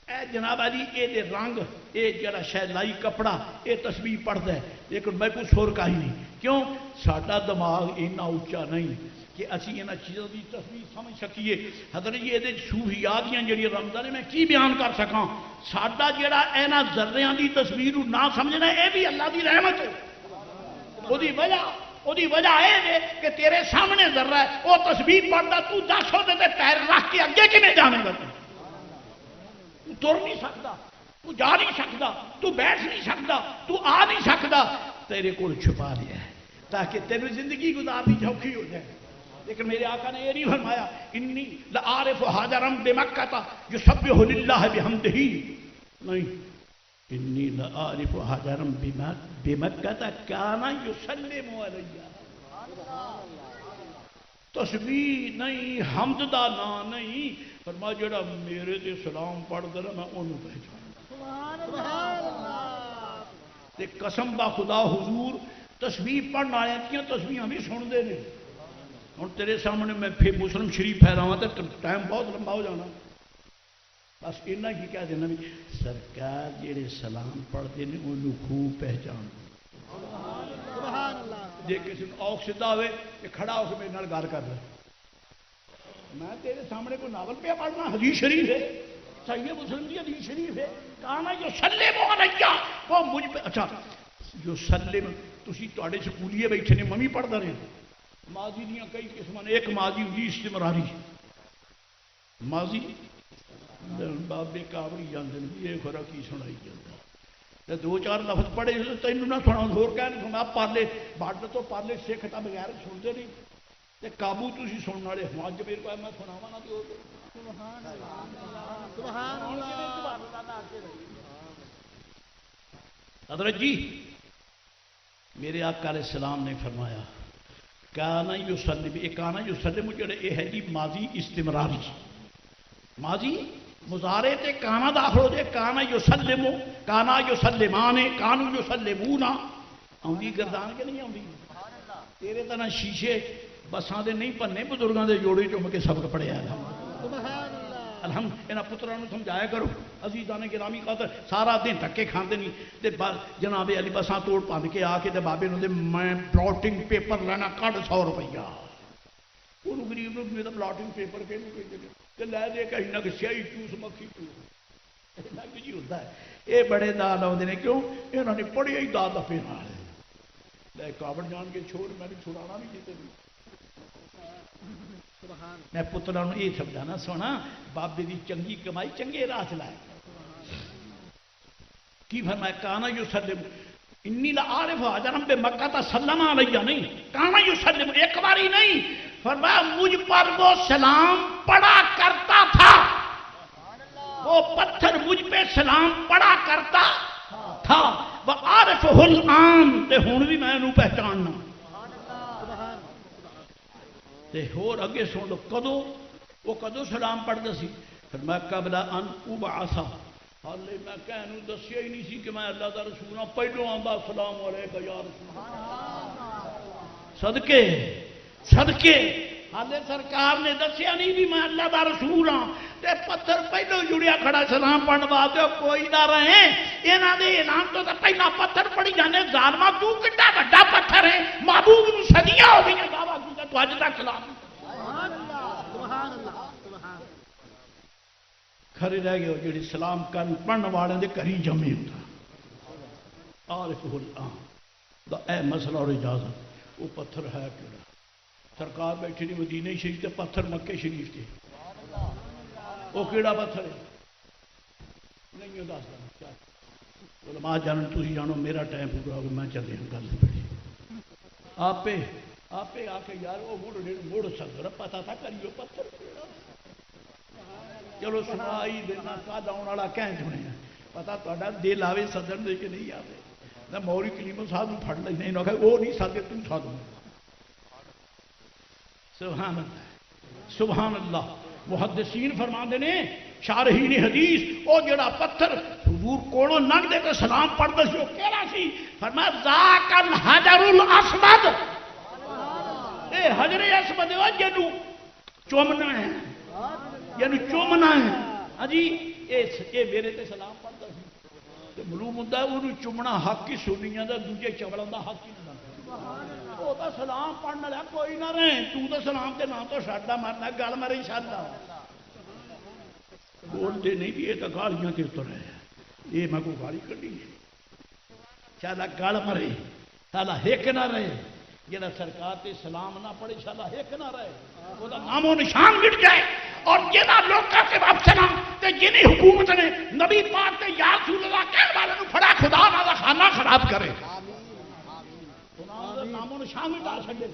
[SPEAKER 2] اے جناب علی اے دے رنگ، اے جڑا شے لائی کپڑا، اے تسبیح پڑھدا ہے، لیکن میں کوئی سر کا ہی نہیں. کیوں؟ ساڈا دماغ اتنا اونچا نہیں کہ اسی انہاں چیزوں کی تسبیح سمجھ سکیے. حضرت جی یہ صوفیات دیاں جڑی رمضان میں کی بیان کر سکاں. ساڈا جڑا انہاں ذریاں دی تصویر نہ سمجھنا اے بھی اللہ دی رحمت ہے. وہی وجہ ہے کہ تیرے سامنے ذرہ ہے، وہ تسبیح پڑھتا، تو 10 تے پیر رکھ کے اگے کیویں جانے گا؟ تو تر نہیں سکتا، تو جا نہیں سکتا، تو بیٹھ نہیں سکتا، تو آ نہیں سکتا. تیرے کو چھپا لیا ہے تاکہ تیری زندگی گزارنی سوکھی ہو جائے. لیکن میرے آقا نے یہ نہیں فرمایا انی لعارف حاجرا بمکہ یسبح للہ بحمدہ، نہیں، انی لعارف حاجرا بمکہ کان یسلم علیہ. تسبیح نہیں، حمد دا نا نہیں، فرمایا جڑا میرے تے سلام پڑھ دے میں انہوں پہچان. تے قسم با خدا حضور تسبیح پڑھنے والے کی تسبیحاں بھی سنتے ہیں. ہوں تیرے سامنے میں پھر مسلم شریف پھیلاواں تو ٹائم بہت لمبا ہو جانا. بس اتنا ہی کہہ دینا بھی سرکار جڑے سلام پڑھتے ہیں انہوں خوب پہچان. جی کسی اوکھ سیدھا ہوئے کہ کھڑا ہو کے میرے نال گل کر رہا، میں تیرے سامنے کوئی ناول پہ پڑھنا، حدیث شریف ہے، صحیح مسلم کی حدیث شریف ہے. کہنا جو سلم علیہ وہ مجھ پہ. اچھا جو سلم تسی تواڈے سکولیے بیٹھے نے ممی پڑھدا رہے. ماضی دیاں کئی قسم نے. ایک ماضی ہوئی استمراری، ماضی بابے کاوڑی جاندے نے یہ خورا کی سنائی جاتا. دو چار لفظ پڑھے تینوں نہ سنا ہور کہہ سنا. پارلے بارڈر تو پارلے سکھ تا بغیر سنتے نہیں تے قابو تسی سننے والے. اج میرے کو میں سناواں نہ دیو سبحان اللہ سبحان اللہ. حضرت جی میرے آقا علیہ السلام نے فرمایا کانا یسلم، یہ کانا یسلم جڑے یہ ہے جی ماضی استمراری. ماضی مضارع تے کانا داخل ہو جائے. کانا یسلم، کانا یسلمان، کانو یسلمون. آؤندی گردان کے نہیں آؤندی؟ تیرے طرح شیشے بساں دے نہیں پنے بزرگاں دے جوڑے چوم کے سبق پڑھیا. الحمد انہاں پتراں نوں سمجھایا کرو. عزیزاں نے گرامی خاطر سارا دن دھکے کھاندے نہیں تے جناب علی بساں توڑ پاند کے آ کے تے بابے نوں دے میں پلاٹنگ پیپر لینا کڈ 100 روپیہ. وہ غریب نوں میرا پلاٹنگ پیپر کے تے لے دے کہ نہ کہ سیاہی چوس مکھی چوس لگ جی ہوندا ہے. یہ بڑے دال آوندے نے کیوں؟ انہاں نے پڑھیا ہی دال دفے نال. لے کاوڑ جان کے چھوڑ میں نے چھڑانا نہیں کیتے. میں پترا یہ سمجھانا سونا بابے دی چنگی کمائی چنگے راہ چلائے. کی فرمایا کانا یسلم انی لعارف حاجرا بمکہ سلم علیہ، نہیں کانا یسلم ایک باری نہیں، فرمایا مجھ پر وہ سلام پڑا کرتا تھا. وہ پتھر مجھ پہ سلام پڑا کرتا تھا. وعارفہ الآن، تے ہن بھی میں انہوں پہچاننا. اور اگے سن لو کدو وہ کدو سلام پڑھتا سی. پھر میں قبل ان ابعث، حالے میں کہنوں دسیا ہی نہیں سی کہ میں اللہ دا رسول ہوں. پہلو آندا السلام علیکم یا رسول اللہ. صدقے صدقے حالے سرکار نے دسیا نہیں بھی میں اللہ دا رسول ہوں تے پتھر پہلو جڑیا کھڑا سلام پڑھن واسطے کوئی نہ رہے. انہاں دے اعلان تو پہلا پتھر پڑھی جانے ظالما تو کڈا بڑا پتھر ہے محبوب نوں صدیاں ہو گئیاں دعویٰ کیتا تو اج تک سلام. سبحان اللہ سبحان اللہ سبحان. کھڑے رہ گئے جڑی سلام کرن پڑھن والے دے گھر ہی جمے ہوندا. عارف الآن دا اے مسئلہ اور اجازت وہ پتھر ہے کیڑا سرکار بیٹھے نے مدینے شریف تے پتھر مکے شریف تے وہ کیڑا پتھر ہے نہیں دس دیں علماء جانن تھی جانو میرا ٹائم پورا ہو گیا میں چلے ہوں گل پڑی آپ آ کے یار وہ مڑ سکتا پتا تھا کریو پتھر چلو سنائی دینا کد آنے والا کہیں چنے پتا تا دل آئے سدن دے کے نہیں آئے نہ موری کلیم صاحب پڑ لینا وہ نہیں سدے تم سد سبحان اللہ سبحان اللہ محدثین فرماندے نے شارحین حدیث او جڑا پتھر حضور کولوں لنگ دے تے سلام پڑھدا سی او کیڑا سی فرمایا ذاک الحجر الاسود اے حجر اسود ہے جنوں چومنا ہے یعنی چومنا ہے ہاں جی اے میرے تے سلام پڑھدا سی تے معلوم ہوندا اونوں چومنا حق ہی سنیاں دا دوجے چوڑاں دا حق ہی نہیں وہ تو سلام پڑھنے لیا کوئی نہ رہے تو سلام کے نام تو شاڈا مارنا گل ماری شاڈا بولتے نہیں بھی یہ تو گالیاں کے اتر ہے یہ میں کوئی گالی کٹی ہے شالا گل مرے شالا ہک نہ رہے جہاں سرکار تے سلام نہ پڑھے شالا ہک نہ رہے وہ نام و نشان مٹ جائے اور جہاں لوگ کے باپ سلام تے جنہیں حکومت نے نبی پاک تے یا رسول اللہ کہنے والے پڑا خدا نہ خانہ خراب کرے نام و نشان مٹا چھڈے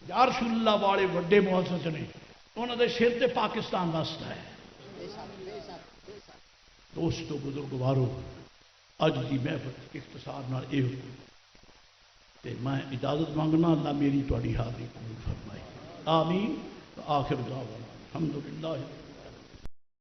[SPEAKER 2] یا رسول اللہ والے وڈے مؤسس نے انہوں نے سر تے پاکستان واسطہ ہے دوستو بزرگوارو اج دی محفل اختصار نال اے تے میں اجازت مانگنا اللہ میری تہاڈی حاضری قبول فرمائے آمین آخر دعوانا الحمدللہ